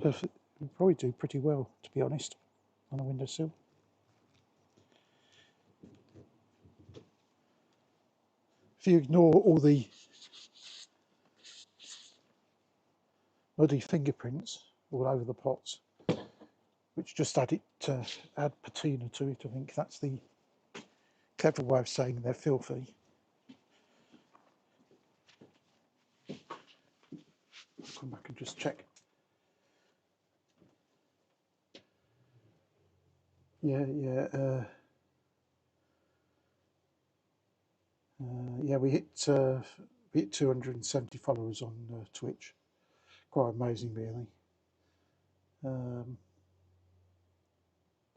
Perfect. Would probably do pretty well, to be honest, on a windowsill. If you ignore all the muddy fingerprints all over the pots, which just add patina to it, I think that's the clever way of saying they're filthy. I'll come back and just check. Yeah, we hit 270 followers on Twitch. Quite amazing, really.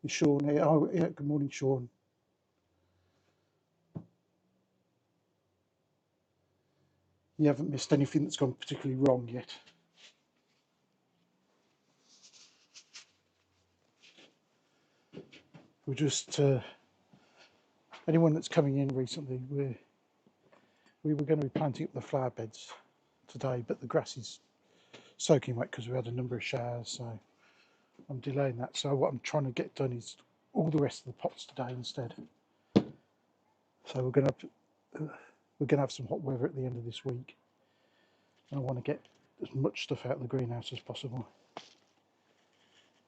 Is Sean here? Oh, yeah, good morning, Sean. You haven't missed anything that's gone particularly wrong yet. We're just anyone that's coming in recently, we were going to be planting up the flower beds today, but the grass is soaking wet because we had a number of showers, so I'm delaying that. So what I'm trying to get done is all the rest of the pots today instead. So we're going to have some hot weather at the end of this week, and I want to get as much stuff out of the greenhouse as possible.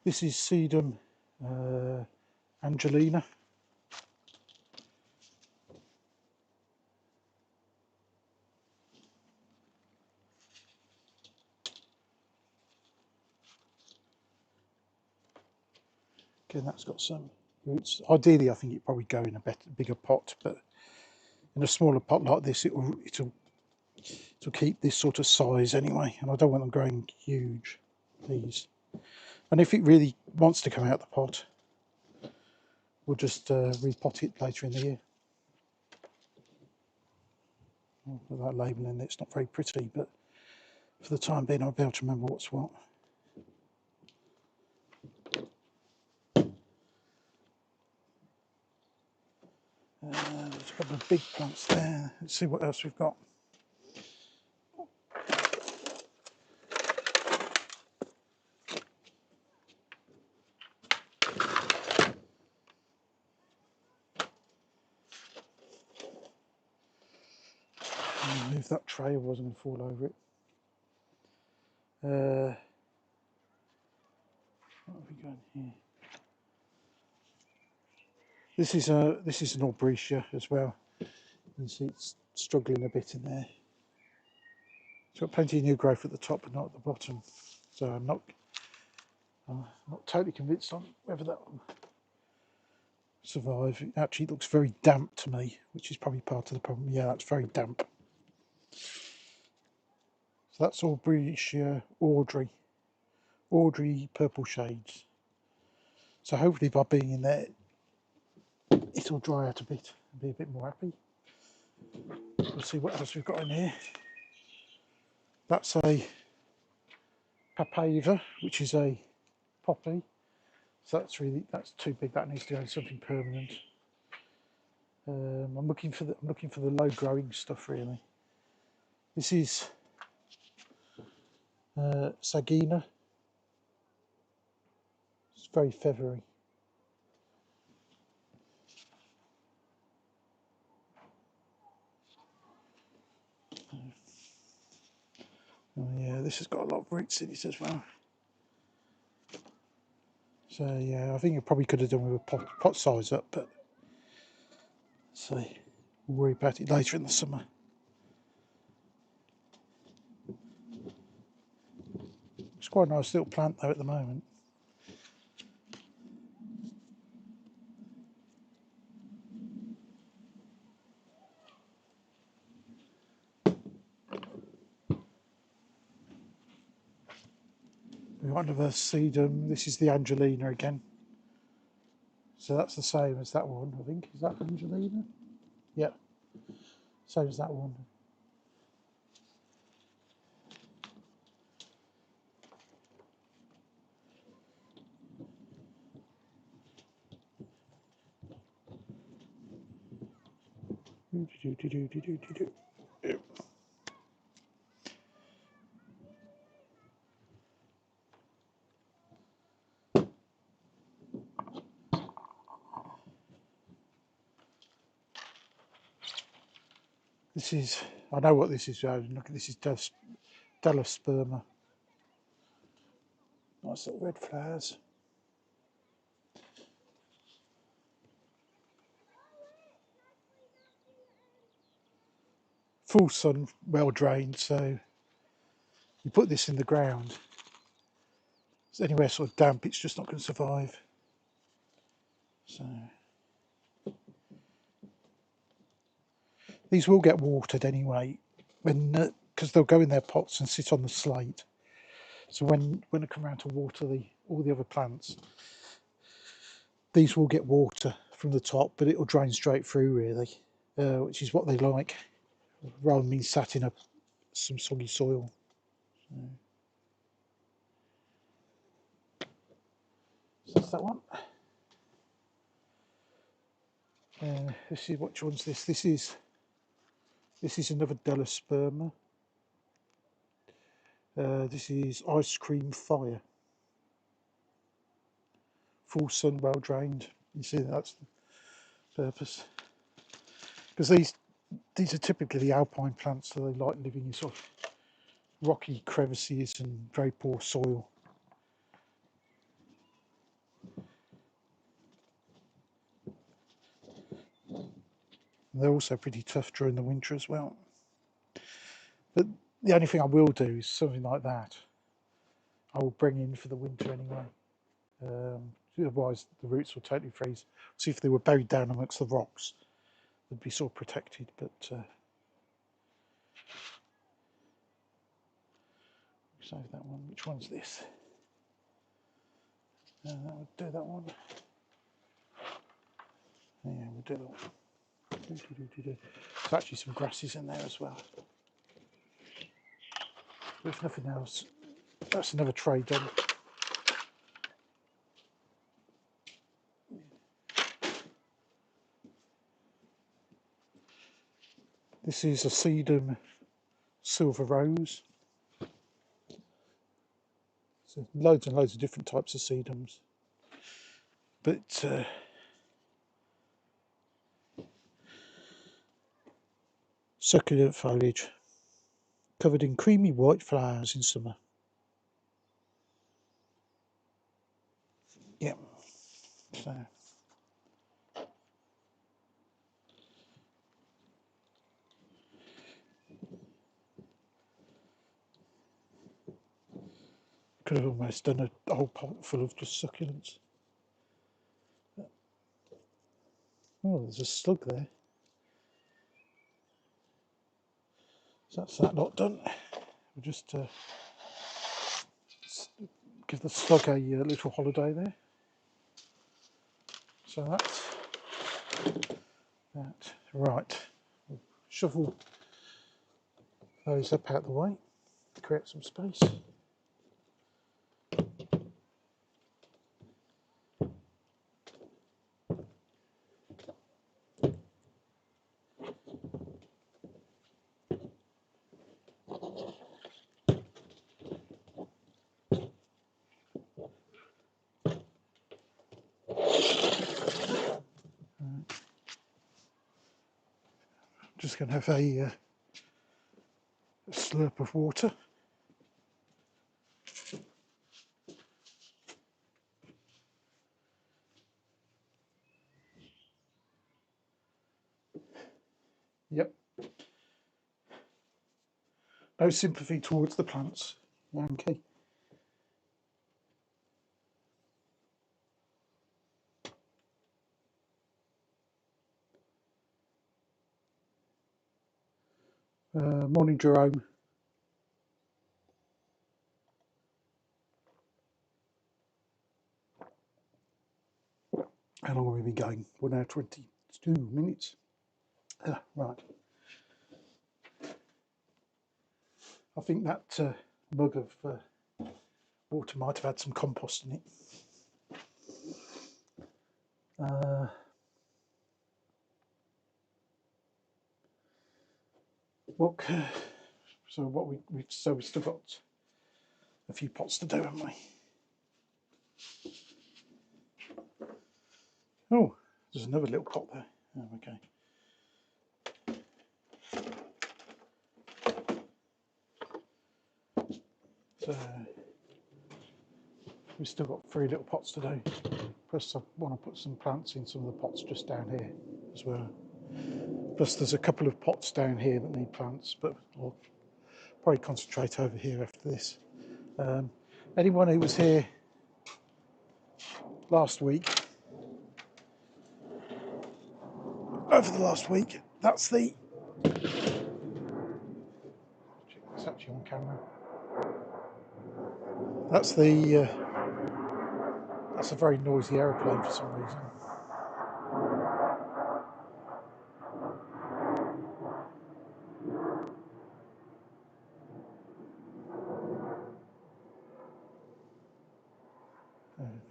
This is Sedum Angelina. Again, that's got some roots. Ideally, I think it'd probably go in a bigger pot, but in a smaller pot like this, it'll keep this sort of size anyway, and I don't want them growing huge, these. And if it really wants to come out the pot, we'll just repot it later in the year. With that label in, it's not very pretty, but for the time being, I'll be able to remember what's what. the big plants there. Let's see what else we've got. I'll move that tray, I wasn't going to fall over it. What have we got here? This is an Aubricia as well. You can see it's struggling a bit in there. It's got plenty of new growth at the top, but not at the bottom. So I'm not totally convinced on whether that will survive. It actually looks very damp to me, which is probably part of the problem. Yeah, that's very damp. So that's Aubricia Audrey purple shades. So hopefully by being in there, it'll dry out a bit and be a bit more happy. We'll see what else we've got in here. That's a Papava, which is a poppy. So that's too big. That needs to go in something permanent. I'm looking for the low growing stuff really. This is Sagina. It's very feathery. Oh yeah, this has got a lot of roots in it as well. So yeah, I think I probably could have done with a pot size up, but so we'll worry about it later in the summer. It's quite a nice little plant though at the moment. We've got another sedum. This is the Angelina again. So that's the same as that one, I think. Is that Angelina? Yeah, same as that one. This is, I know what this is. Look, this is Diascia. Nice little red flowers. Full sun, well drained, so you put this in the ground. It's anywhere sort of damp, it's just not going to survive. So these will get watered anyway, when because they'll go in their pots and sit on the slate. So when I come around to water all the other plants, these will get water from the top, but it'll drain straight through really, which is what they like, rather than being sat in some soggy soil. So that's that one. Let's see which one's this. This is another Diascia. This is Ice Cream Fire. Full sun, well drained. You see that's the purpose. Because these are typically the alpine plants, so they like living in sort of rocky crevices and very poor soil. And they're also pretty tough during the winter as well. But the only thing I will do is something like that. I will bring in for the winter anyway. Otherwise the roots will totally freeze. See, if they were buried down amongst the rocks, they'd be sort of protected, but save that one. Which one's this? That would do that one. Yeah, we'll do that one. There's actually some grasses in there as well. If nothing else, that's another tray done. This is a sedum silver rose. So loads and loads of different types of sedums, but succulent foliage covered in creamy white flowers in summer. Yeah, so could have almost done a whole pot full of just succulents. Oh, there's a slug there. So that's that lot done. We'll just give the slug a little holiday there. So that's that. Right, we'll shovel those up out the way to create some space. Just going to have a slurp of water. Yep. No sympathy towards the plants, Yankee. Morning, Jerome. How long have we been going? 1 hour 22 minutes. Right. I think that mug of water might have had some compost in it. Look, so what we've still got a few pots to do, haven't we? Oh, there's another little pot there. Oh, okay. So we've still got 3 little pots to do. Plus I want to put some plants in some of the pots just down here as well. Plus there's a couple of pots down here that need plants, but I'll probably concentrate over here after this. Anyone who was here last week, over the last week, that's the, it's actually on camera, that's the, that's a very noisy aeroplane for some reason.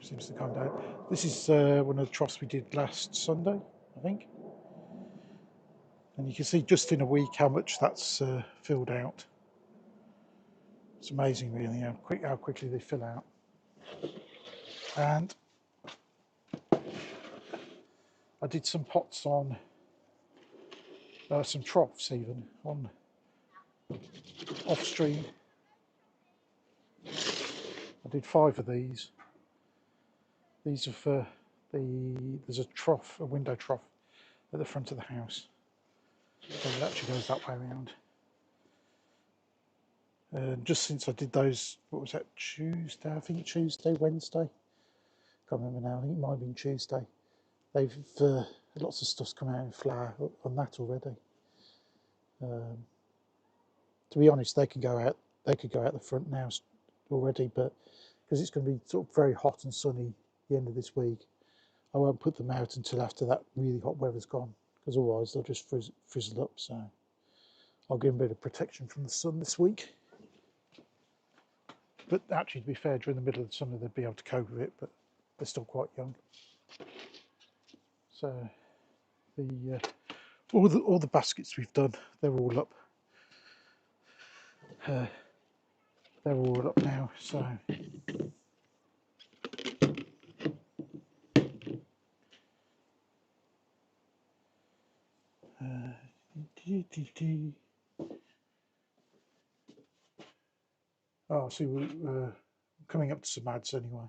Seems to come down. This is one of the troughs we did last Sunday, I think. And you can see just in a week how much that's filled out. It's amazing really how quickly they fill out. And I did some pots on, some troughs even, on off stream. I did 5 of these. These are for there's a trough, a window trough at the front of the house. So it actually goes that way around. Just since I did those, what was that, Tuesday? I think Tuesday, Wednesday. Can't remember now. I think it might have been Tuesday. They've lots of stuff's come out in flower on that already. To be honest, they could go out the front now already, but because it's going to be sort of very hot and sunny the end of this week, I won't put them out until after that really hot weather's gone, because otherwise they'll just frizzle up. So I'll give them a bit of protection from the sun this week. But actually, to be fair, during the middle of the summer they'd be able to cope with it, but they're still quite young. So the all the baskets we've done, they're all up. They're all up now. So oh, see, we're coming up to some ads anyway.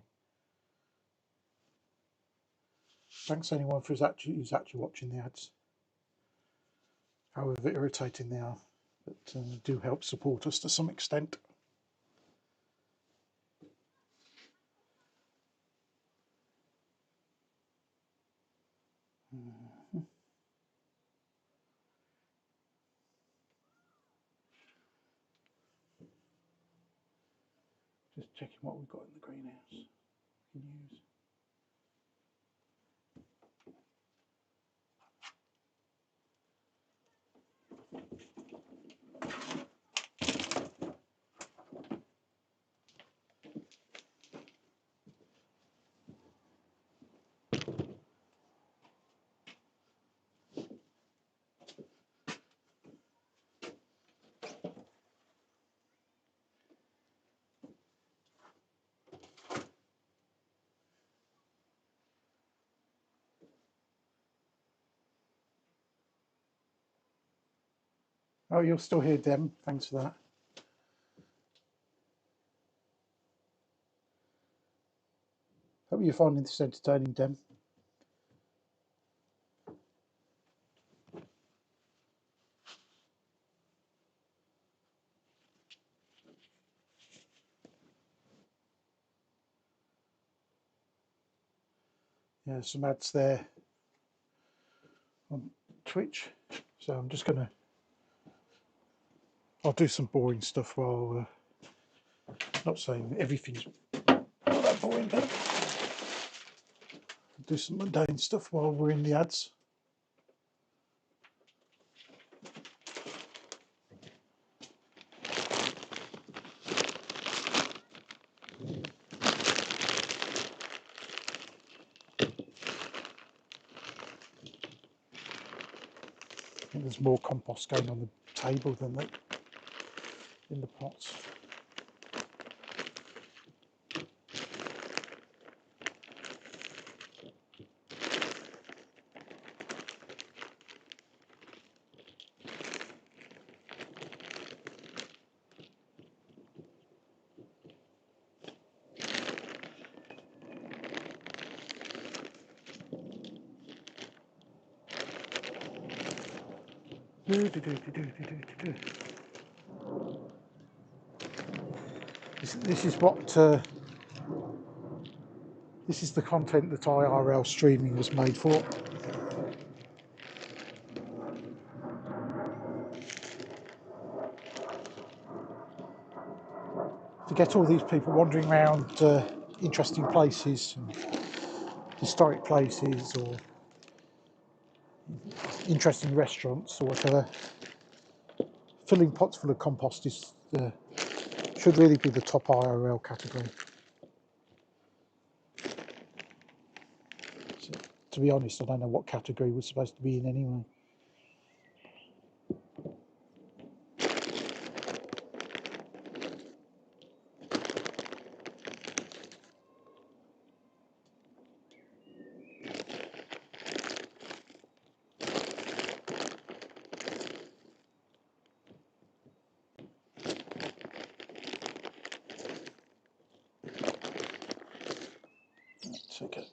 Thanks anyone who's actually watching the ads, however irritating they are, but do help support us to some extent. Just checking what we've got in the greenhouse we can use. Oh, you're still here, Dem. Thanks for that. Hope you're finding this entertaining, Dem. Yeah, some ads there on Twitch. So I'm just gonna, I'll do some boring stuff while, not saying everything's not that boring, but I'll do some mundane stuff while we're in the ads. I think there's more compost going on the table than in the pots. This is what this is the content that IRL streaming was made for. To get all these people wandering around interesting places, and historic places, or interesting restaurants, or whatever. Filling pots full of compost is should really be the top IRL category. So, to be honest, I don't know what category we're supposed to be in anyway. Okay.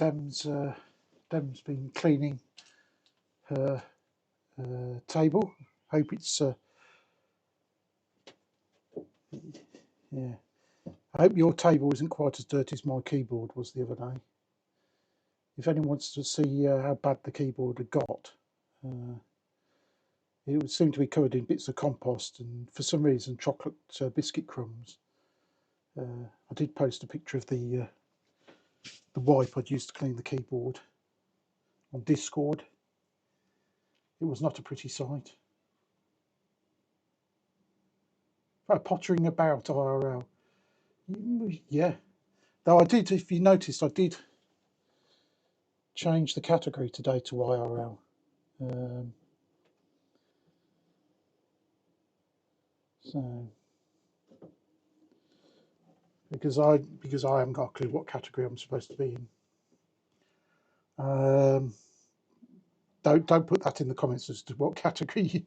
Dem's been cleaning her table. Hope it's yeah. I hope your table isn't quite as dirty as my keyboard was the other day. If anyone wants to see how bad the keyboard had got, it would seem to be covered in bits of compost and, for some reason, chocolate biscuit crumbs. I did post a picture of the wipe I'd used to clean the keyboard on Discord. It was not a pretty sight. Pottering about IRL. Yeah. Though I did, if you noticed, I did change the category today to IRL. So because I haven't got a clue what category I'm supposed to be in. Don't put that in the comments as to what category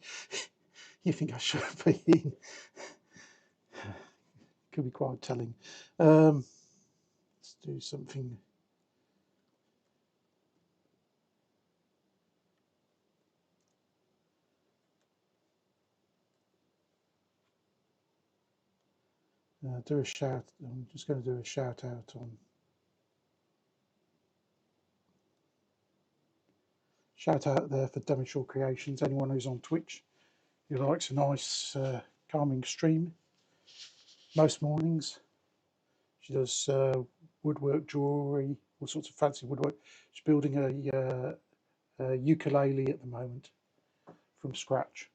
you think I should be in. Could be quite telling. Let's do something. Do a shout. I'm just going to do a shout out on. Shout out there for Diascia Creations. Anyone who's on Twitch who likes a nice calming stream most mornings. She does woodwork, jewellery, all sorts of fancy woodwork. She's building a ukulele at the moment from scratch.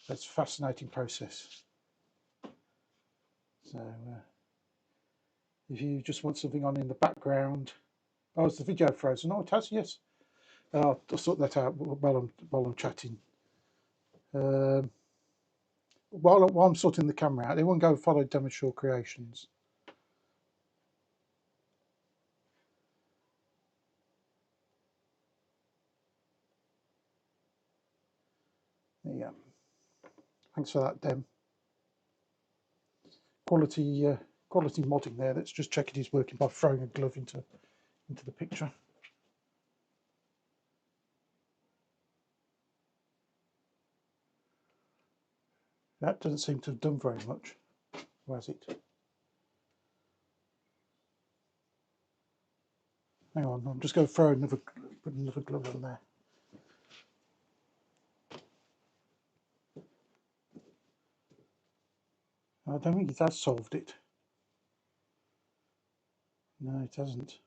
That's a fascinating process. So if you just want something on in the background, oh, is the video frozen? Oh, it has, yes. I'll sort that out while I'm chatting. While I'm sorting the camera out, everyone go follow Diascia Creations. Yeah. Thanks for that, Dem. Quality modding there. Let's just check it is working by throwing a glove into the picture. That doesn't seem to have done very much, has it? Hang on, I'm just going to put another glove on there. I don't think it has solved it. No, it hasn't.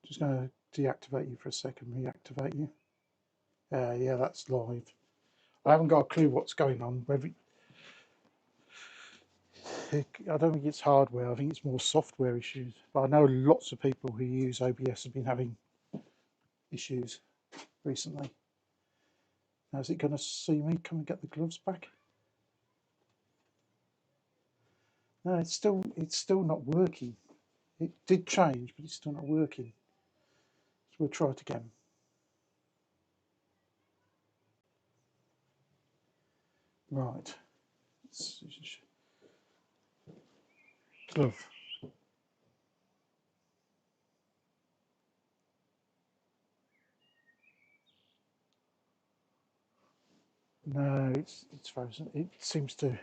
Just going to deactivate you for a second, reactivate you. Yeah, that's live. I haven't got a clue what's going on. I don't think it's hardware, I think it's more software issues. But I know lots of people who use OBS have been having issues recently. Now, is it going to see me come and get the gloves back? No, it's still not working. It did change, but it's still not working. So we'll try it again. Right. Glove. No, it's frozen. It seems to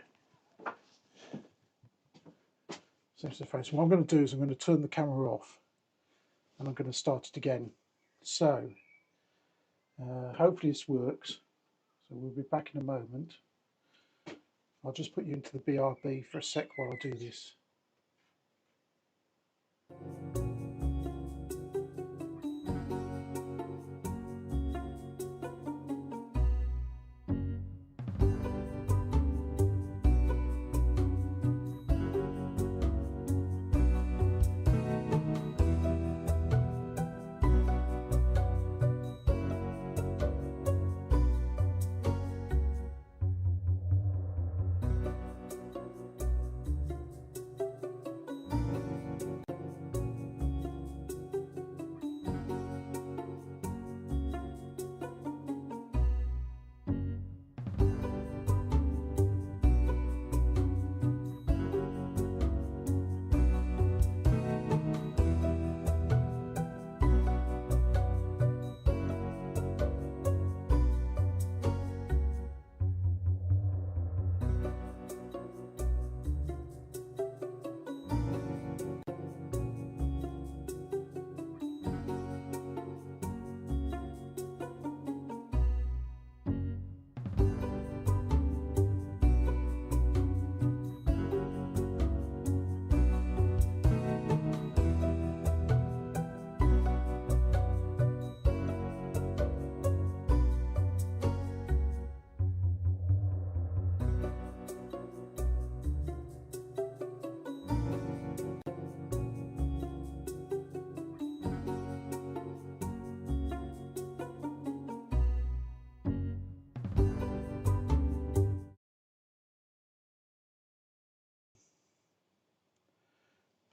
frozen. What I'm going to do is I'm going to turn the camera off, and I'm going to start it again. So hopefully this works. So we'll be back in a moment. I'll just put you into the BRB for a sec while I do this.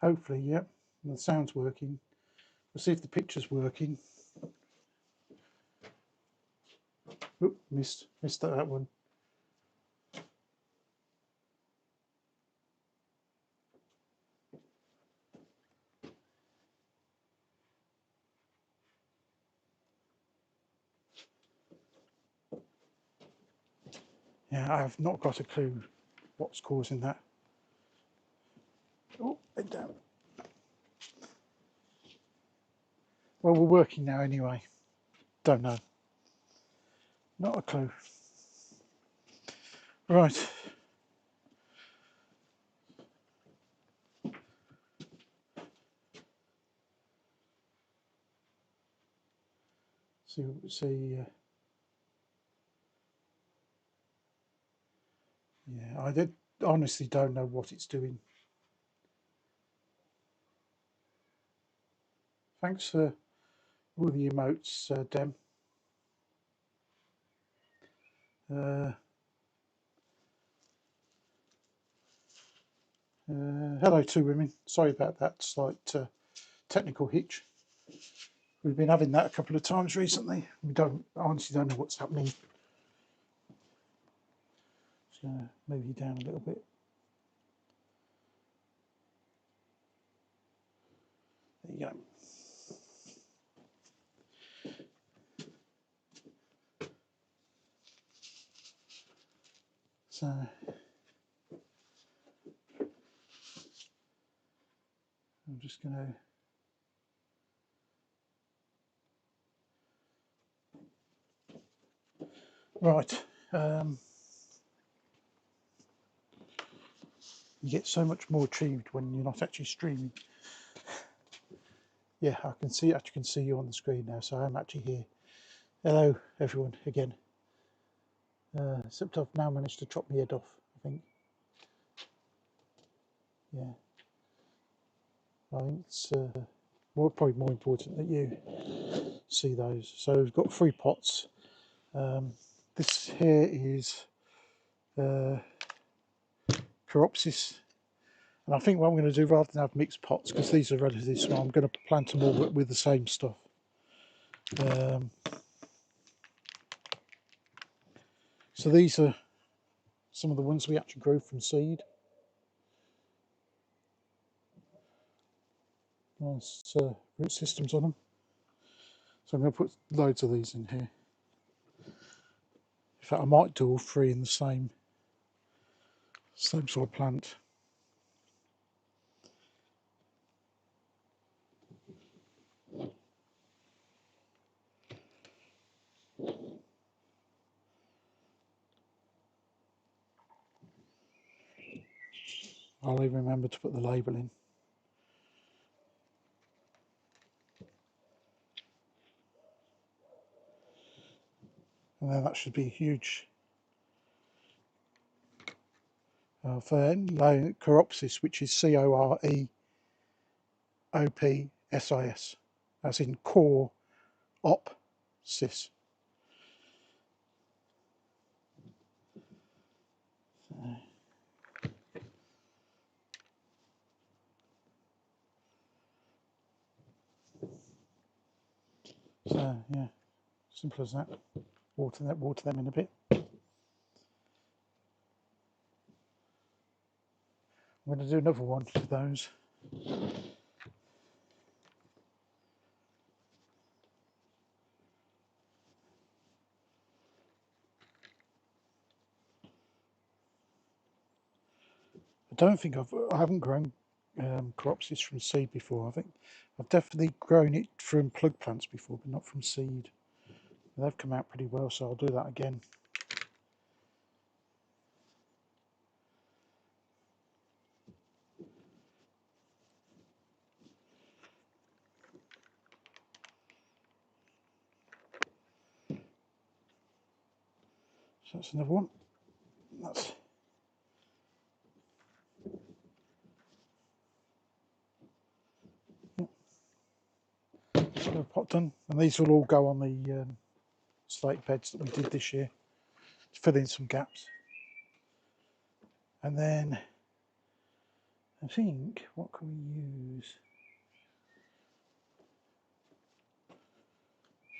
Hopefully, yep. And the sound's working. We'll see if the picture's working. Oop, missed that one. Yeah, I have not got a clue what's causing that. Oh, bend down. Well, we're working now anyway. Don't know. Not a clue. Right. See. Yeah, honestly don't know what it's doing. Thanks for all the emotes, Dem. Hello, two women. Sorry about that slight technical hitch. We've been having that a couple of times recently. We honestly don't know what's happening. Just going to move you down a little bit. There you go. So I'm just going to right. You get so much more achieved when you're not actually streaming. Yeah, I can see you on the screen now, so I'm actually here. Hello, everyone, again. Except I've now managed to chop my head off, I think. Yeah. I think it's probably more important that you see those. So we've got 3 pots. This here is Chiropsis. And I think what I'm going to do, rather than have mixed pots, because these are relatively small, I'm going to plant them all with the same stuff. So these are some of the ones we actually grew from seed. Nice root systems on them. So I'm going to put loads of these in here. In fact, I might do all 3 in the same sort of plant. I'll even remember to put the label in. And then that should be huge. For Chiropsis, which is Coreopsis, as in core op cis. So yeah, simple as that. Water them in a bit. I'm going to do another one of those. I haven't grown Chiropsis from seed before. I think I've definitely grown it from plug plants before, but not from seed. They've come out pretty well, so I'll do that again. So that's another one. That's a pot done, and these will all go on the slate beds that we did this year to fill in some gaps. And then I think, what can we use?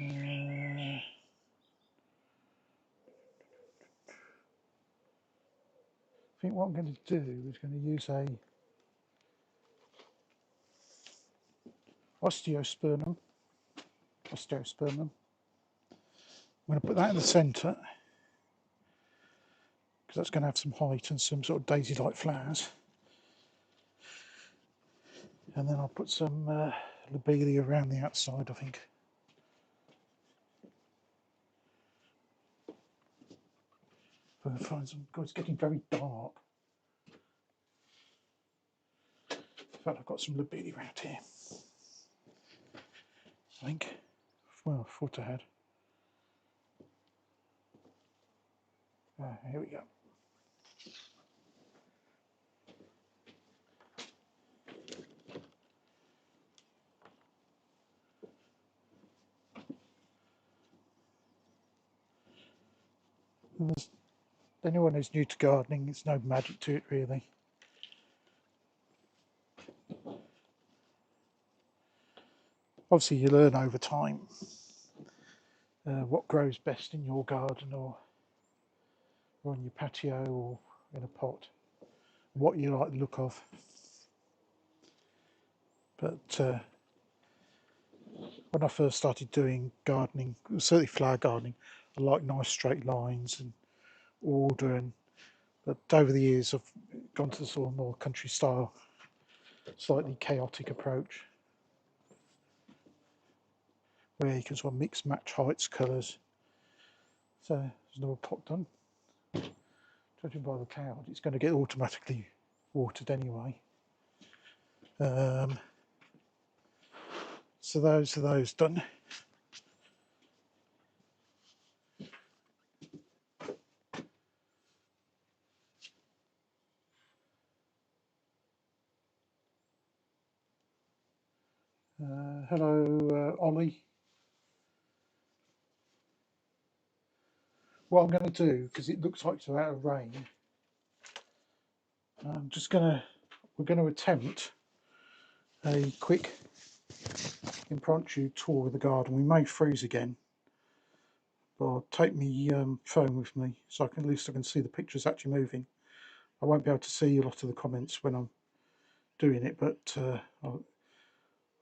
I think what I'm going to do is going to use a Osteospermum. I'm going to put that in the centre because that's going to have some height and some sort of daisy-like flowers. And then I'll put some Lobelia around the outside, I think. I'm going to find some. God, it's getting very dark. In fact, I've got some Lobelia around here. I think. Well, I thought I had. Here we go. Anyone who's new to gardening, there's no magic to it really. Obviously you learn over time what grows best in your garden or on your patio or in a pot, what you like the look of. But when I first started doing gardening, certainly flower gardening, I like nice straight lines and order, but over the years I've gone to the sort of more country style, slightly chaotic approach where you can sort of mix match heights, colours. So there's another pot done. Judging by the cloud, it's going to get automatically watered anyway. So those are those done. Hello, Ollie. What I'm going to do, because it looks like it's out of rain, we're going to attempt a quick impromptu tour of the garden. We may freeze again, but I'll take my phone with me so at least I can see the pictures actually moving. I won't be able to see a lot of the comments when I'm doing it, but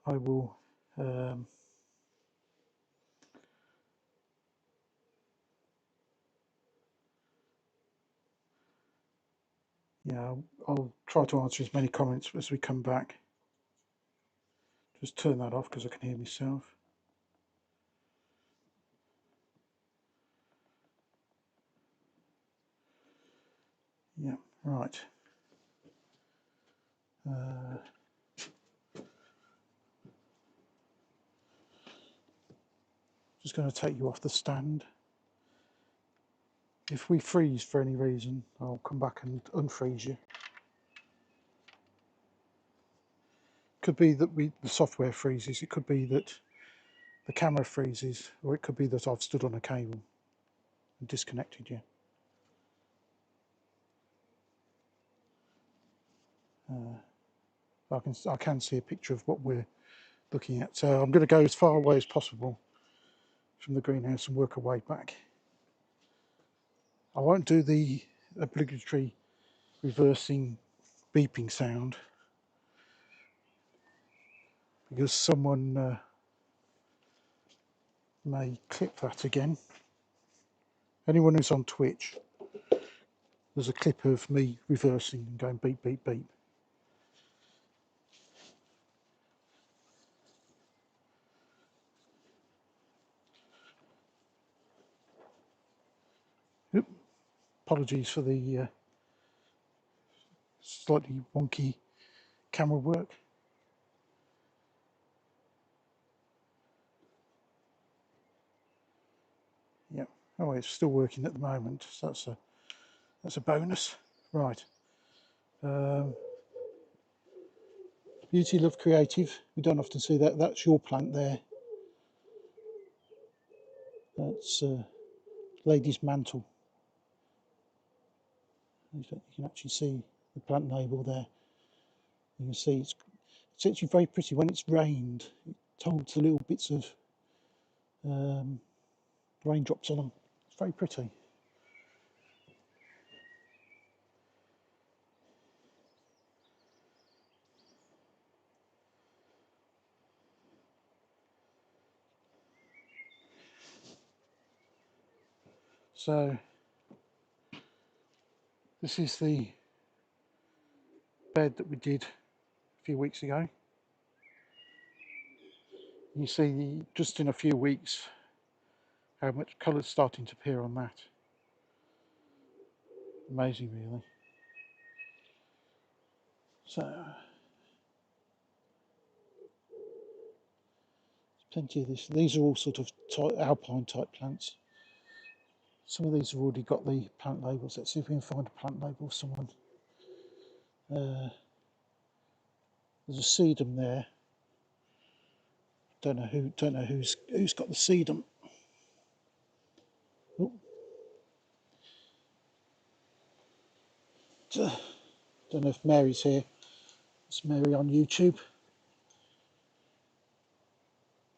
I will yeah, I'll try to answer as many comments as we come back. Just turn that off because I can hear myself. Yeah, right. Just going to take you off the stand. If we freeze for any reason, I'll come back and unfreeze you. Could be that the software freezes, it could be that the camera freezes, or it could be that I've stood on a cable and disconnected you. I can see a picture of what we're looking at. So I'm going to go as far away as possible from the greenhouse and work our way back. I won't do the obligatory reversing beeping sound because someone may clip that again. Anyone who's on Twitch, there's a clip of me reversing and going beep, beep, beep. Oop, apologies for the slightly wonky camera work. Yeah, oh, it's still working at the moment, so that's a bonus. Right. Beauty Love Creative, we don't often see that. That's your plant there. That's Lady's Mantle. You can actually see the plant label there. You can see it's actually very pretty when it's rained. It holds the little bits of raindrops on them. It's very pretty. So this is the bed that we did a few weeks ago. You see just in a few weeks how much colour's starting to appear on that. Amazing, really. So plenty of this. These are all sort of alpine type plants. Some of these have already got the plant labels. Let's see if we can find a plant label of someone. There's a sedum there. Don't know who's got the sedum. Oh. Don't know if Mary's here. It's Mary on YouTube.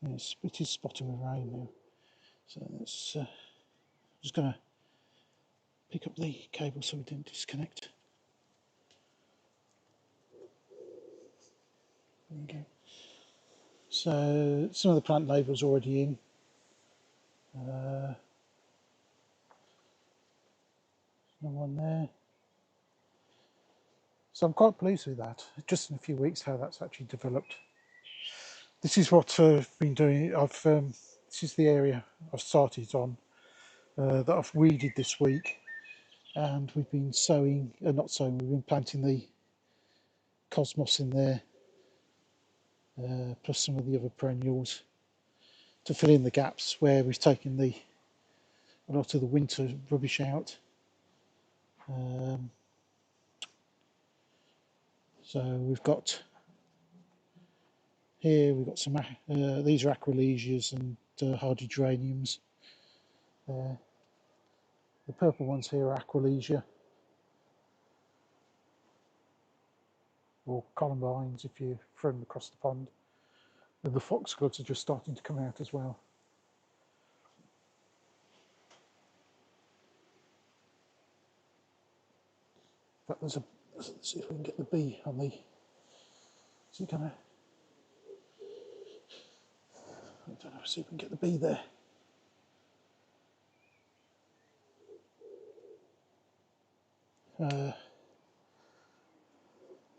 Yes, it is spotting with rain now. So that's just going to pick up the cable so we don't disconnect. There we go. So some of the plant labels already in. No one there. So I'm quite pleased with that. Just in a few weeks, how that's actually developed. This is what I've been doing. This is the area I've started on that I've weeded this week, and we've been sowing. Not sowing. We've been planting the cosmos in there, plus some of the other perennials to fill in the gaps where we've taken a lot of the winter rubbish out. So we've got here, we've got some, these are acrolesias and hardy geraniums. The purple ones here are acrolesia, or columbines if you throw them across the pond. And the foxgloves are just starting to come out as well. In fact, let's see if we can get the bee on the, is it gonna, I don't know, see if we can get the bee there.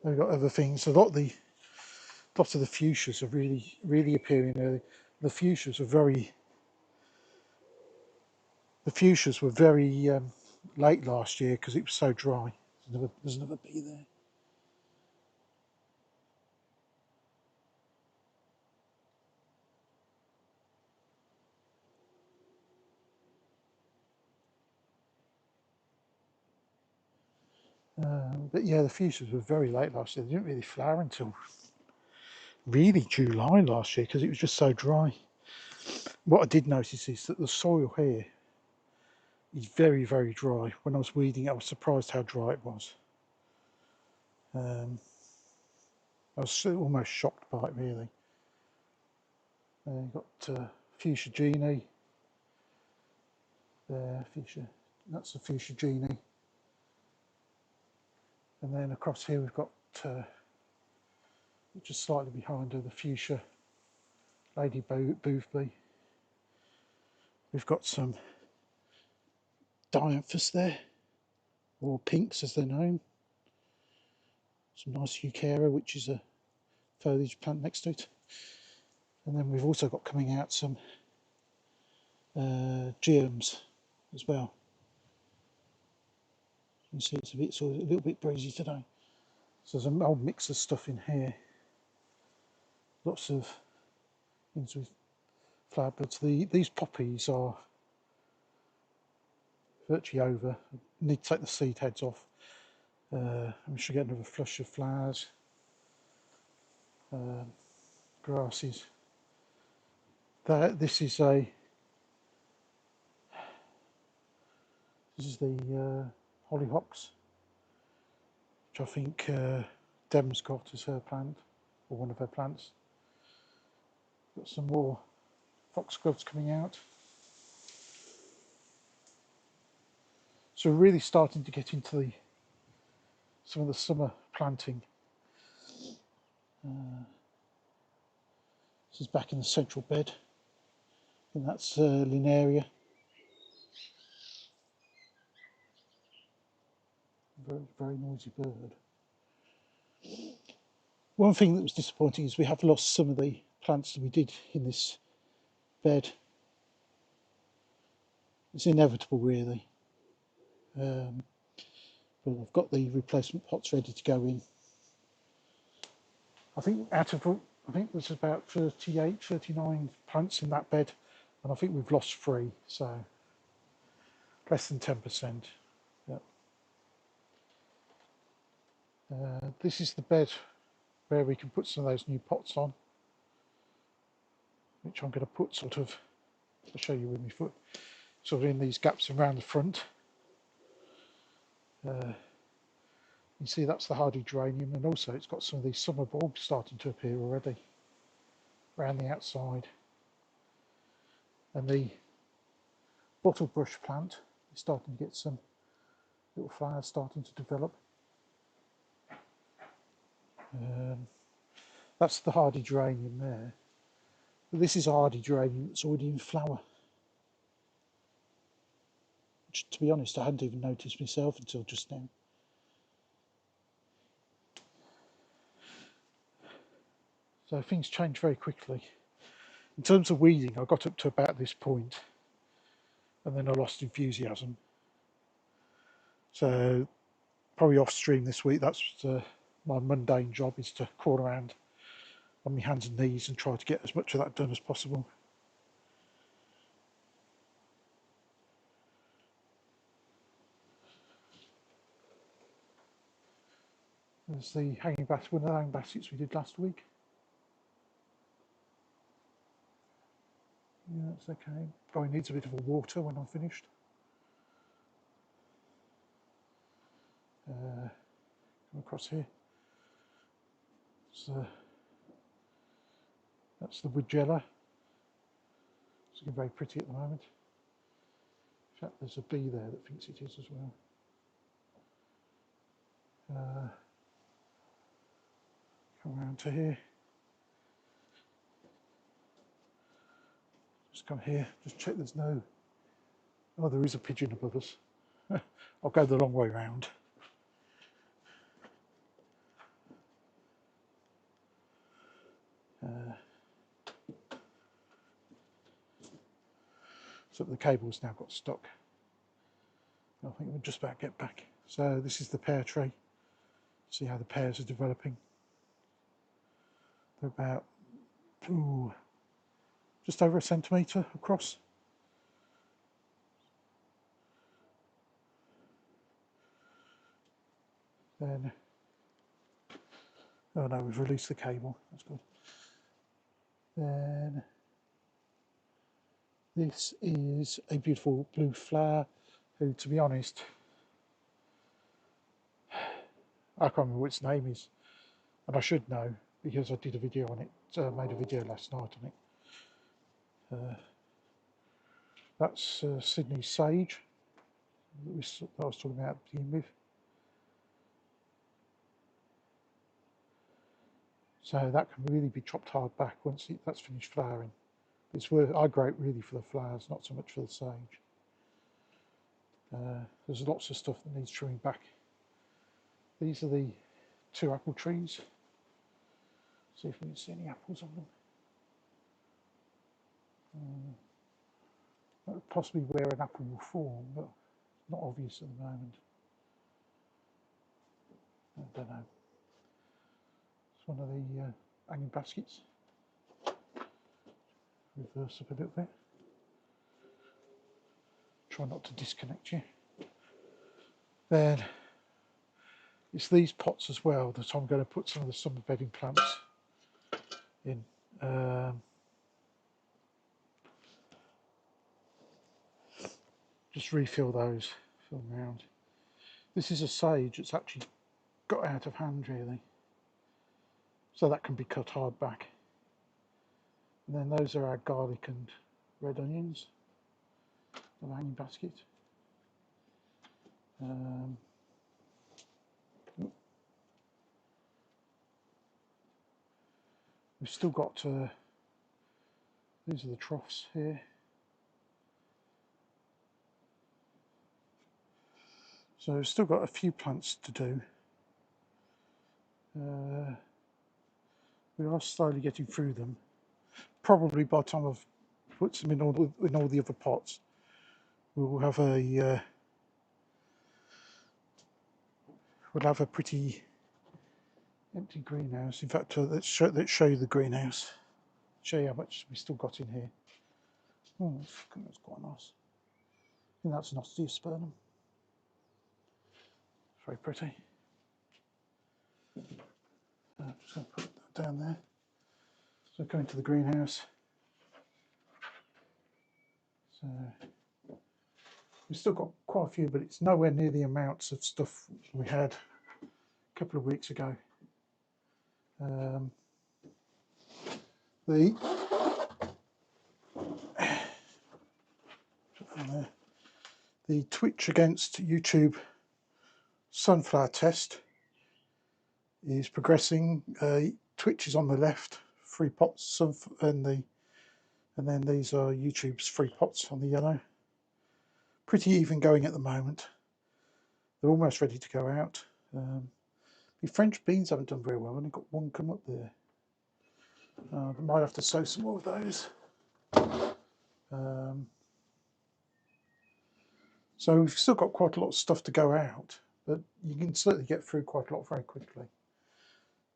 We've got other things. A lot of the fuchsias are really appearing early. The fuchsias were very late last year because it was so dry. There's another bee there. But yeah, the fuchsias were very late last year. They didn't really flower until really July last year because it was just so dry. What I did notice is that the soil here is very dry. When I was weeding it, I was surprised how dry it was. I was almost shocked by it, really. You've got fuchsia genie. There, that's the fuchsia genie. And then across here we've got, just slightly behind her, the fuchsia lady boothby. We've got some dianthus there, or pinks as they're known. Some nice euchera, which is a foliage plant next to it. And then we've also got coming out some germs as well. You can see it's a little bit breezy today. So there's an old mix of stuff in here. Lots of things with flower buds. These poppies are virtually over. I need to take the seed heads off. We should get another flush of flowers. Grasses. This is the hollyhocks, which I think Dem's got as her plant, or one of her plants. Got some more foxgloves coming out. So we're really starting to get into some of the summer planting. This is back in the central bed, and that's Linaria. Very, very noisy bird. One thing that was disappointing is we have lost some of the plants that we did in this bed. It's inevitable, really. But I've got the replacement pots ready to go in. I think there's about 38, 39 plants in that bed, and I think we've lost 3, so less than 10%. Yep. This is the bed where we can put some of those new pots on, which I'm going to put sort of, I'll show you with my foot, sort of in these gaps around the front. You see that's the hardy geranium, and also it's got some of these summer bulbs starting to appear already around the outside. And the bottle brush plant is starting to get some little flowers starting to develop. That's the hardy geranium there. But this is a hardy geranium that's already in flower, which, to be honest, I hadn't even noticed myself until just now. So things change very quickly. In terms of weeding, I got up to about this point, and then I lost enthusiasm. So probably off stream this week, that's my mundane job, is to crawl around on my hands and knees and try to get as much of that done as possible. There's the hanging basket, one of the hanging baskets we did last week. Yeah, that's okay. Probably needs a bit of a water when I'm finished. Come across here. So that's the woodgella. It's looking very pretty at the moment. In fact, there's a bee there that thinks it is as well. Come around to here. Just come here, just check there's no... Oh, there is a pigeon above us. I'll go the long way round. So the cable's now got stuck. I think we'll just about get back. So this is the pear tree. See how the pears are developing. They're about just over a centimetre across. Then, oh no, we've released the cable, that's good. Then this is a beautiful blue flower, who, to be honest, I can't remember what its name is, and I should know because I did a video on it, made a video last night on it. That's Sydney sage that I was talking about to begin with. So that can really be chopped hard back once that's finished flowering. I grow it really for the flowers, not so much for the sage. There's lots of stuff that needs trimming back. These are the 2 apple trees. See if we can see any apples on them. That would possibly where an apple will form, but not obvious at the moment. I don't know. It's one of the hanging baskets. Reverse up a little bit. Try not to disconnect you. Then it's these pots as well that I'm going to put some of the summer bedding plants in. Just refill those, fill them around. This is a sage that's actually got out of hand really. so that can be cut hard back. And then those are our garlic and red onions, the hanging basket. We've still got, these are the troughs here. So we've still got a few plants to do. We are slowly getting through them. Probably by the time I've put them in all the other pots, we'll have a pretty empty greenhouse. In fact, let's show you the greenhouse. Show you how much we still got in here. Oh, that's quite nice. I think that's an Osteospermum. Very pretty. Just going to put that down there. So going to the greenhouse. So we've still got quite a few, but it's nowhere near the amounts of stuff we had a couple of weeks ago. The Twitch against YouTube sunflower test is progressing. Twitch is on the left, 3 pots, and then these are YouTube's 3 pots on the yellow. Pretty even going at the moment. They're almost ready to go out. The French beans haven't done very well. I've only got one come up there. I might have to sow some more of those. So we've still got quite a lot of stuff to go out, but you can certainly get through quite a lot very quickly.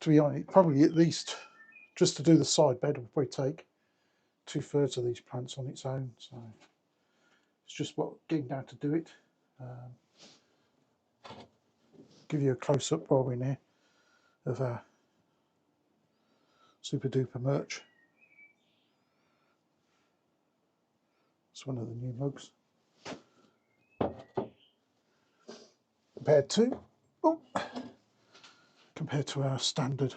To be honest, probably at least just to do the side bed will probably take 2/3 of these plants on its own. So it's just getting down to do it. Give you a close up while we're in here of our super duper merch. It's one of the new mugs. Compared to our standard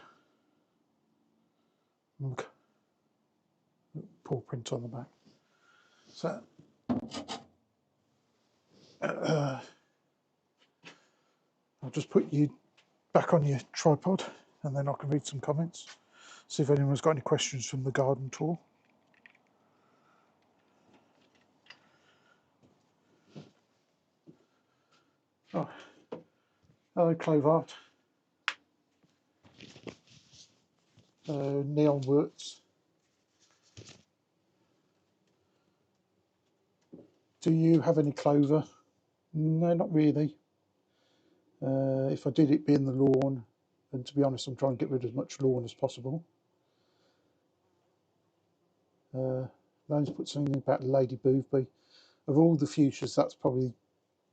mug. Paw print on the back. So I'll just put you back on your tripod and then I can read some comments. See if anyone's got any questions from the garden tour. Oh, hello Clove Art. Neon Worts. Do you have any clover? No, not really. If I did, it'd be in the lawn, and to be honest, I'm trying to get rid of as much lawn as possible. Loans put something about Lady Boothby. Of all the fuchsias, that's probably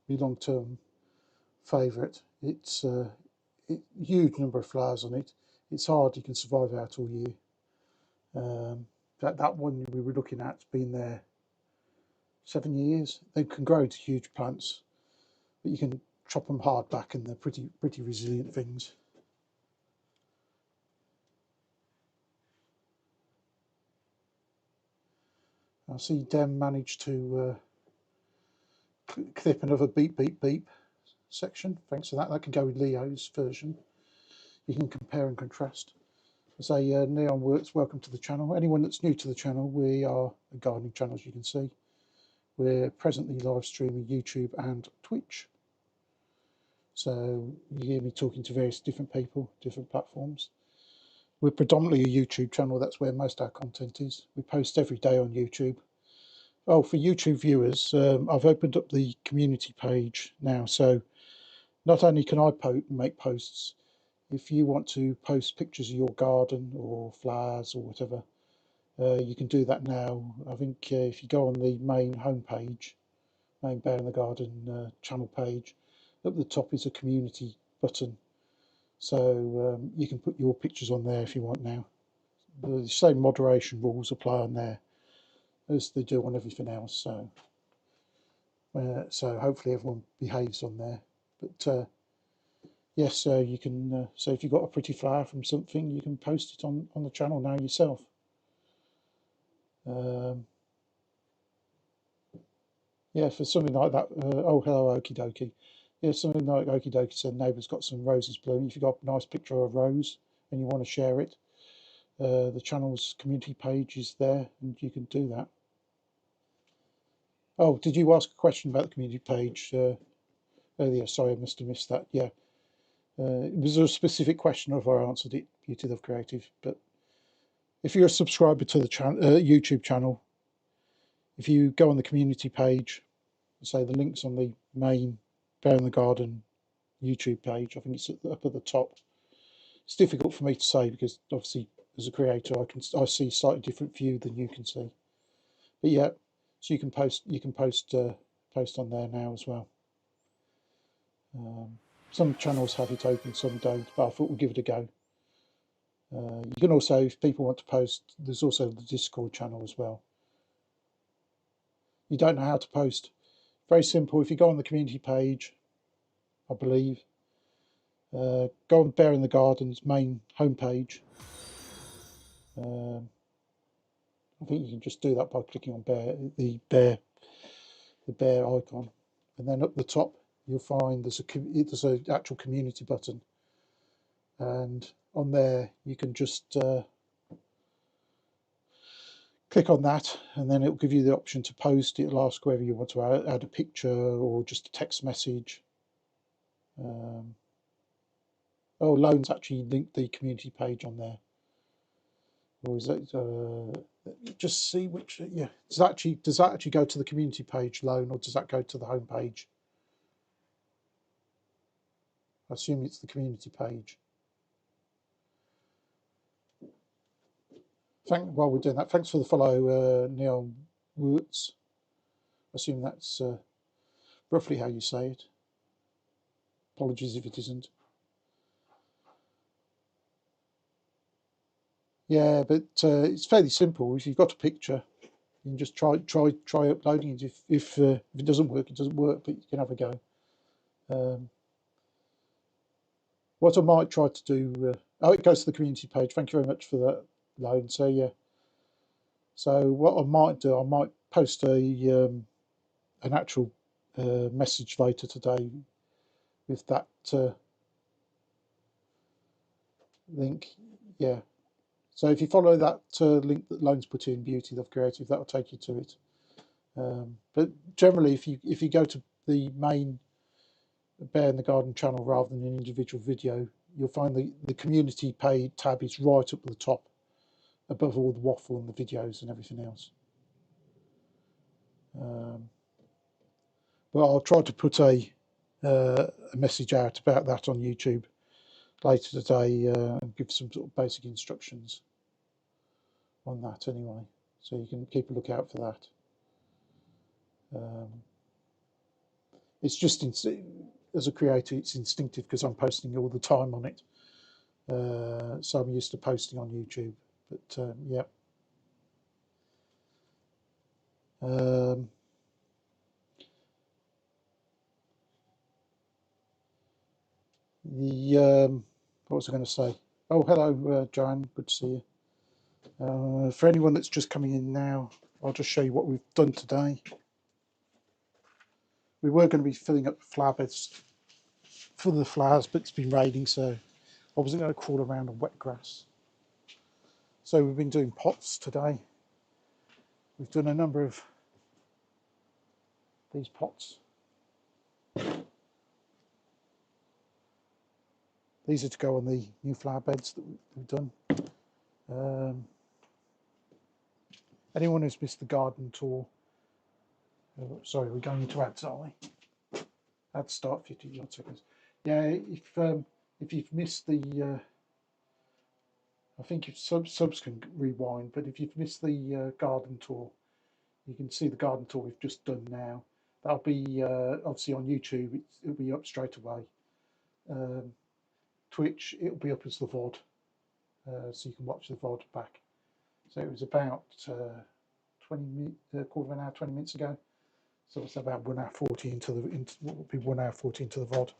my long-term favourite. It's a huge number of flowers on it. It's hard, you can survive out all year. That one we were looking at has been there 7 years. They can grow into huge plants, but you can chop them hard back and they're pretty resilient things. I see Dem managed to clip another beep beep beep section. Thanks for that. That can go with Leo's version. You can compare and contrast. I say Neon Works, welcome to the channel. Anyone that's new to the channel, we are a gardening channel, as you can see. We're presently live streaming YouTube and Twitch. So you hear me talking to various different people, different platforms. We're predominantly a YouTube channel. That's where most of our content is. We post every day on YouTube. Oh, for YouTube viewers, I've opened up the community page now. So not only can I make posts, if you want to post pictures of your garden or flowers or whatever, you can do that now. I think if you go on the main homepage, main Bear in the Garden channel page, at the top is a community button. So you can put your pictures on there if you want now. The same moderation rules apply on there as they do on everything else. So hopefully everyone behaves on there. But yes, so you can. So if you've got a pretty flower from something, you can post it on the channel now yourself. Yeah, for something like that. Oh, hello, okie dokie. Yeah, something like okie dokie said neighbour's got some roses blooming. If you've got a nice picture of a rose and you want to share it, the channel's community page is there, and you can do that. Oh, did you ask a question about the community page earlier? Sorry, I must have missed that. Yeah, it was a specific question if I answered it, Beauty Love Creative. But if you're a subscriber to the YouTube channel, if you go on the community page, say the link's on the main Bear in the Garden YouTube page. I think it's up at the top. It's difficult for me to say because obviously as a creator I see a slightly different view than you can see. But yeah, so you can post post on there now as well. Some channels have it open, some don't, but I thought we'd give it a go. You can also, if people want to post, there's also the Discord channel as well. You don't know how to post. Very simple. If you go on the community page, I believe, go on Bear in the Garden's main homepage. I think you can just do that by clicking on the bear icon, and then up the top you'll find there's an actual community button, and on there you can just click on that, and then it'll give you the option to post. It'll ask whether you want to add a picture or just a text message. Oh, Loan's actually linked the community page on there. Or is that let me just see which? Yeah, does that actually go to the community page, Loan, or does that go to the home page? I assume it's the community page. While we're doing that, thanks for the follow, Neil Woods. I assume that's roughly how you say it. Apologies if it isn't. Yeah, but it's fairly simple. If you've got a picture, you can just try uploading it. If it doesn't work, it doesn't work, but you can have a go. What I might try to do, oh, it goes to the community page. Thank you very much for that, Loan. So yeah, so what I might do, I might post an actual message later today with that link. Yeah. So if you follow that link that Loan's put in, Beauty Love Creative, that will take you to it. But generally, if you go to the main Bear in the Garden channel rather than an individual video, you'll find the community page tab is right up at the top, above all the waffle and the videos and everything else. But I'll try to put a message out about that on YouTube later today and give some sort of basic instructions on that anyway, so you can keep a lookout for that. It's just as a creator, it's instinctive because I'm posting all the time on it, so I'm used to posting on YouTube. But yeah. What was I going to say? Oh, hello, Joanne. Good to see you. For anyone that's just coming in now, I'll just show you what we've done today. We were going to be filling up flower beds for the flowers, but it's been raining, so I wasn't going to crawl around on wet grass. So we've been doing pots today. We've done a number of these pots. These are to go on the new flower beds that we've done. Anyone who's missed the garden tour, sorry, we're going into ads, aren't we? Ads start 50 odd seconds. Yeah, if you've missed the, I think if subs can rewind, but if you've missed the garden tour, you can see the garden tour we've just done now. That'll be obviously on YouTube. It'll be up straight away. Twitch, it'll be up as the VOD, so you can watch the VOD back. So it was about 20 quarter of an hour, 20 minutes ago. So it's about 1 hour 40 into what would be 1 hour 40 into the VOD.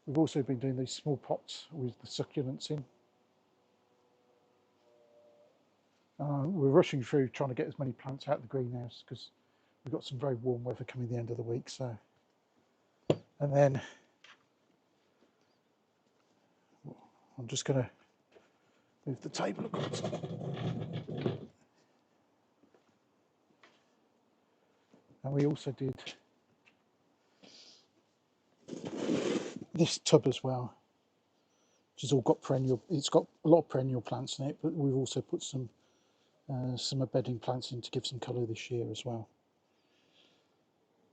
We've also been doing these small pots with the succulents in. We're rushing through trying to get as many plants out of the greenhouse because we've got some very warm weather coming the end of the week. So, and then I'm just going to move the table across. And we also did this tub as well, which has all got perennial. It's got a lot of perennial plants in it, but we've also put some bedding plants in to give some colour this year as well.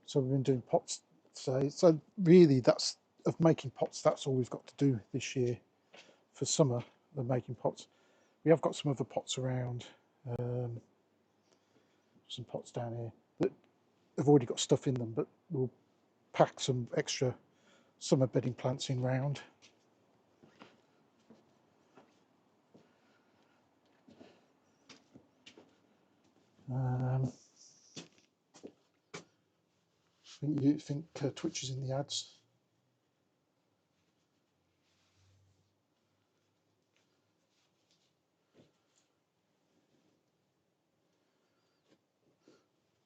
So we've been doing pots today. So really, that's of making pots. That's all we've got to do this year for summer. The making pots. We have got some other pots around. Some pots down here that have already got stuff in them, but we'll pack some extra summer bedding plants in round. You think Twitch is in the ads?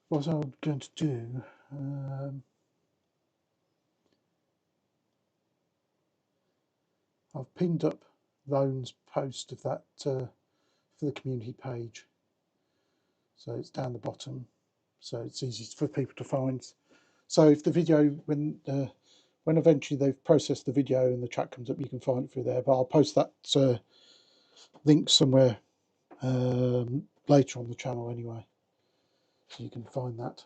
What I'm going to do, I've pinned up Loan's post of that for the community page. So it's down the bottom, so it's easy for people to find. So if the video, when eventually they've processed the video and the chat comes up, you can find it through there. But I'll post that link somewhere later on the channel anyway, so you can find that.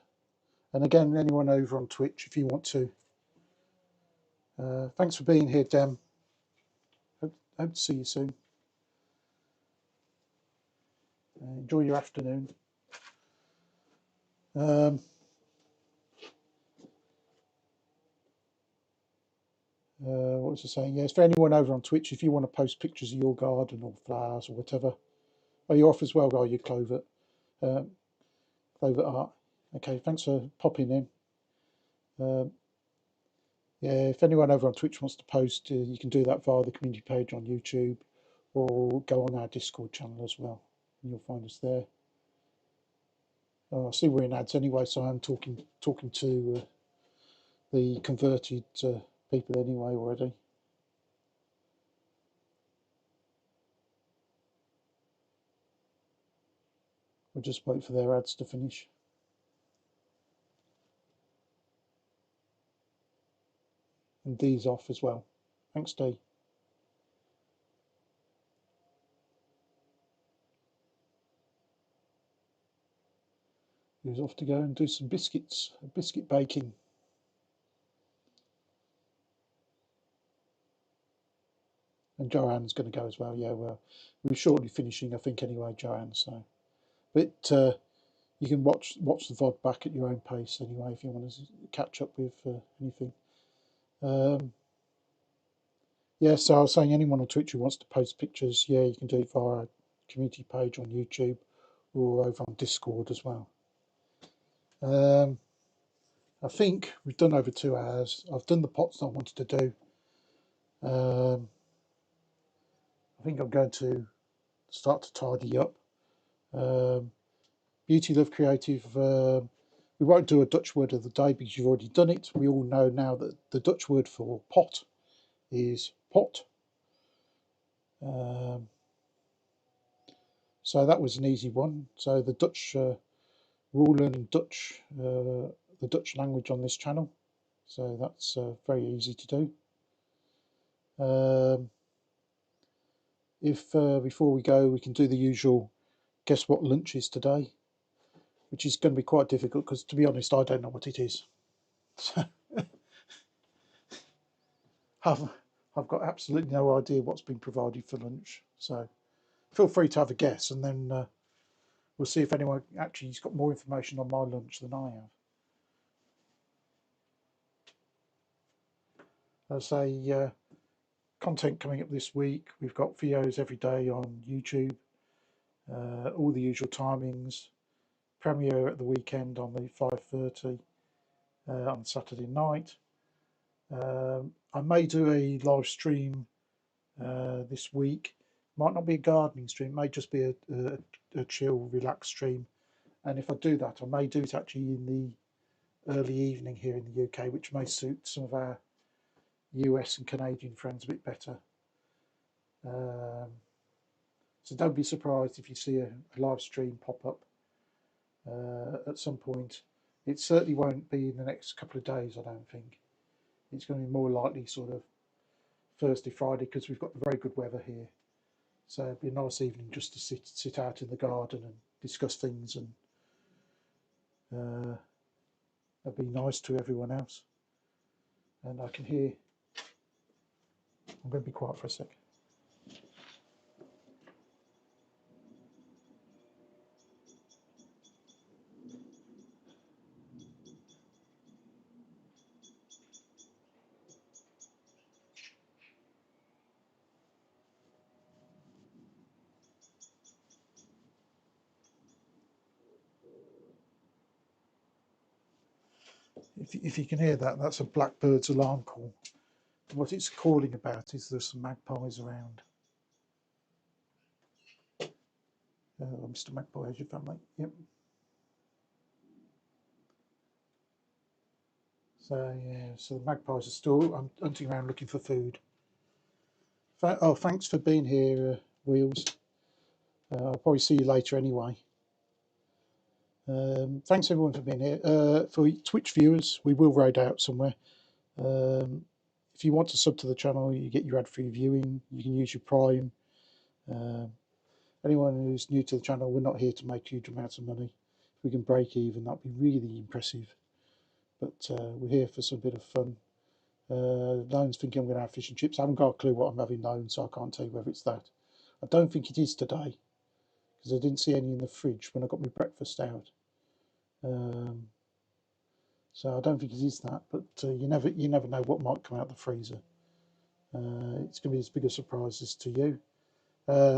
And again, anyone over on Twitch, if you want to, thanks for being here, Dem. Hope to see you soon. Enjoy your afternoon. What was I saying? Yes, for anyone over on Twitch, if you want to post pictures of your garden or flowers or whatever. Oh, you're off as well, are you, Clover? Clover Art. Okay, thanks for popping in. Yeah, if anyone over on Twitch wants to post, you can do that via the community page on YouTube, or go on our Discord channel as well, and you'll find us there. I see we're in ads anyway, so I'm talking to the converted people anyway already. We'll just wait for their ads to finish. And D's off as well. Thanks, D. He's off to go and do some biscuit baking. And Joanne's going to go as well. Yeah, well, we're shortly finishing, I think, anyway, Joanne. So, but you can watch the VOD back at your own pace anyway if you want to catch up with anything. Yeah, so I was saying, anyone on Twitch who wants to post pictures, yeah, you can do it via our community page on YouTube or over on Discord as well. I think we've done over 2 hours. I've done the pots that I wanted to do. I think I'm going to start to tidy up. Beauty Love Creative, we won't do a Dutch word of the day because you've already done it. We all know now that the Dutch word for pot is pot. So that was an easy one. So the Dutch, we're all learning Dutch, the Dutch language on this channel. So that's very easy to do. If before we go, we can do the usual guess what lunch is today, which is going to be quite difficult because, to be honest, I don't know what it is. So I've got absolutely no idea what's been provided for lunch. So feel free to have a guess, and then we'll see if anyone actually has got more information on my lunch than I have. As I say, content coming up this week. We've got videos every day on YouTube, all the usual timings. Premiere at the weekend on the 5:30. on Saturday night. I may do a live stream this week. Might not be a gardening stream, it may just be a chill, relaxed stream. And if I do that, I may do it actually in the early evening here in the UK, which may suit some of our US and Canadian friends a bit better. So don't be surprised if you see a live stream pop up at some point. It certainly won't be in the next couple of days, I don't think. It's going to be more likely sort of Thursday, Friday, because we've got very good weather here. So it'd be a nice evening just to sit out in the garden and discuss things, and that'd be nice to everyone else. And I can hear, I'm going to be quiet for a sec. If you can hear that, that's a blackbird's alarm call. What it's calling about is there's some magpies around. Mr. Magpie, how's your family? Yep. So yeah, so the magpies are still hunting around looking for food. Oh, thanks for being here, Wheels. I'll probably see you later anyway. Thanks everyone for being here. For Twitch viewers, we will raid out somewhere. If you want to sub to the channel, you get your ad-free viewing. You can use your Prime. Anyone who's new to the channel, we're not here to make huge amounts of money. If we can break even, that'd be really impressive. But we're here for some bit of fun. Loan's thinking I'm going to have fish and chips. I haven't got a clue what I'm having, Loan, so I can't tell you whether it's that. I don't think it is today, because I didn't see any in the fridge when I got my breakfast out. So I don't think it is that, but you never know what might come out of the freezer. It's going to be as big a surprise as to you.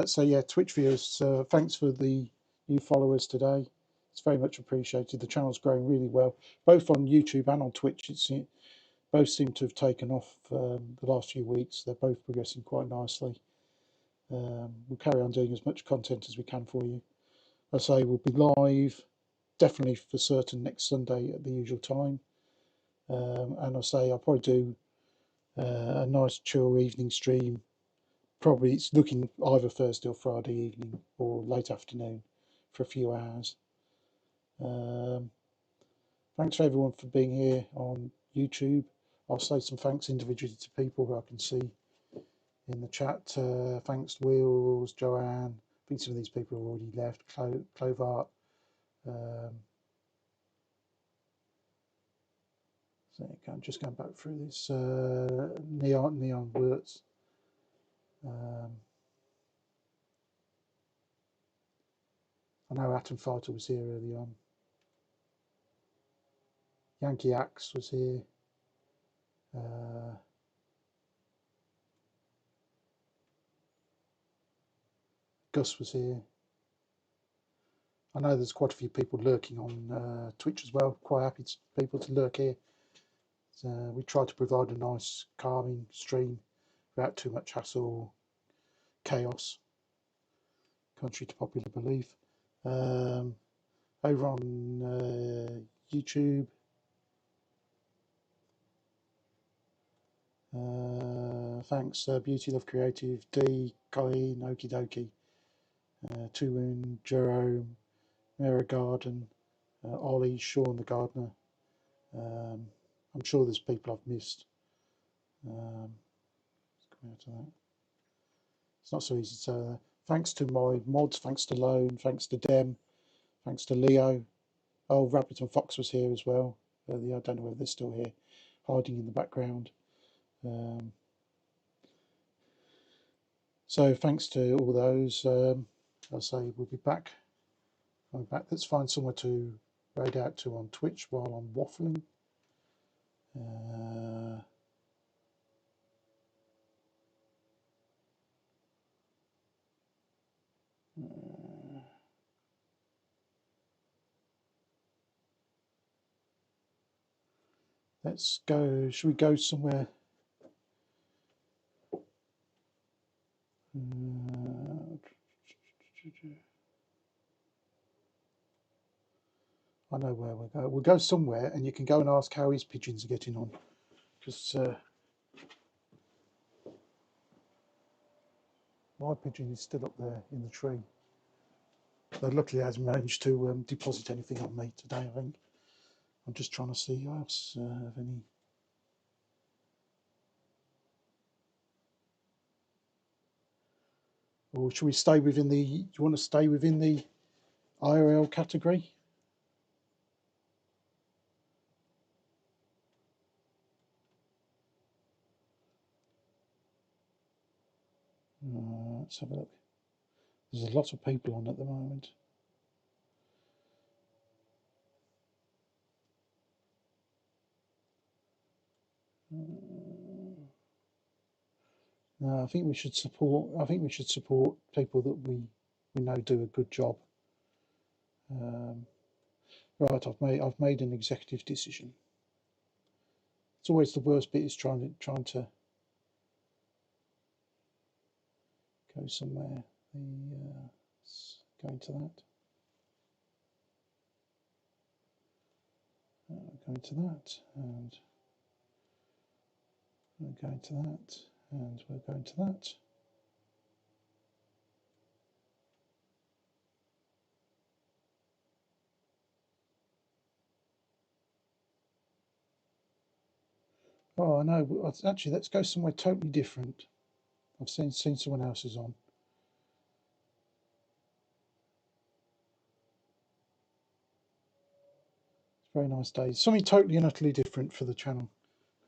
So yeah, Twitch viewers, thanks for the new followers today. It's very much appreciated. The channel's growing really well, both on YouTube and on Twitch. Both seem to have taken off the last few weeks. They're both progressing quite nicely. We'll carry on doing as much content as we can for you. I say we'll be live, definitely for certain, next Sunday at the usual time. And I say I'll probably do a nice chill evening stream. Probably it's looking either Thursday or Friday evening or late afternoon for a few hours. Thanks for everyone for being here on YouTube. I'll say some thanks individually to people who I can see in the chat. Thanks to Wheels, Joanne. I think some of these people have already left. Clovart. So I'm just going back through this. Neon Words. I know Atom Fighter was here early on. Yankee Axe was here. Gus was here. I know there's quite a few people lurking on Twitch as well. Quite happy to people to lurk here. So we try to provide a nice calming stream without too much hassle or chaos, contrary to popular belief. Over on YouTube, thanks Beauty Love Creative, D, Colleen, Okie Dokie, Tuwin, Jerome, Mara Garden, Ollie, Sean the Gardener. I'm sure there's people I've missed. Let's come out of that. It's not so easy to say that. Thanks to my mods, thanks to Lone, thanks to Dem, thanks to Leo. Oh, Rabbit and Fox was here as well. I don't know whether they're still here, hiding in the background. So thanks to all those. I'll say we'll be back. Let's find somewhere to raid out to on Twitch while I'm waffling. Let's go. Should we go somewhere? I know where we'll go. We'll go somewhere, and you can go and ask how his pigeons are getting on, because my pigeon is still up there in the tree. Though luckily, it hasn't managed to deposit anything on me today. I think I'm just trying to see else have any. Or should we stay within the? Do you want to stay within the IRL category? Let's have a look. There's a lot of people on at the moment. No, I think we should support. I think we should support people that we know do a good job. Right, I've made an executive decision. It's always the worst bit is trying to go somewhere. Let's go into that. Go into that, and we'll go into that, and we'll go into that. Oh, I know. Actually, let's go somewhere totally different. I've seen someone else's on. It's a very nice day. Something totally and utterly different for the channel.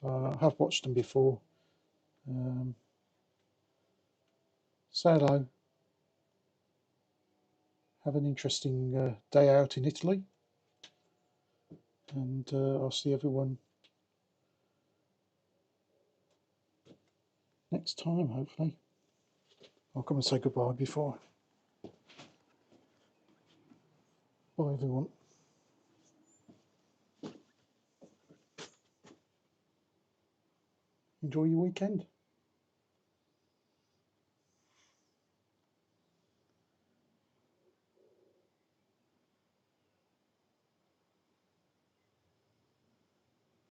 I have watched them before. Say hello. Have an interesting day out in Italy. And I'll see everyone next time, hopefully. I'll come and say goodbye before. Bye, everyone. Enjoy your weekend.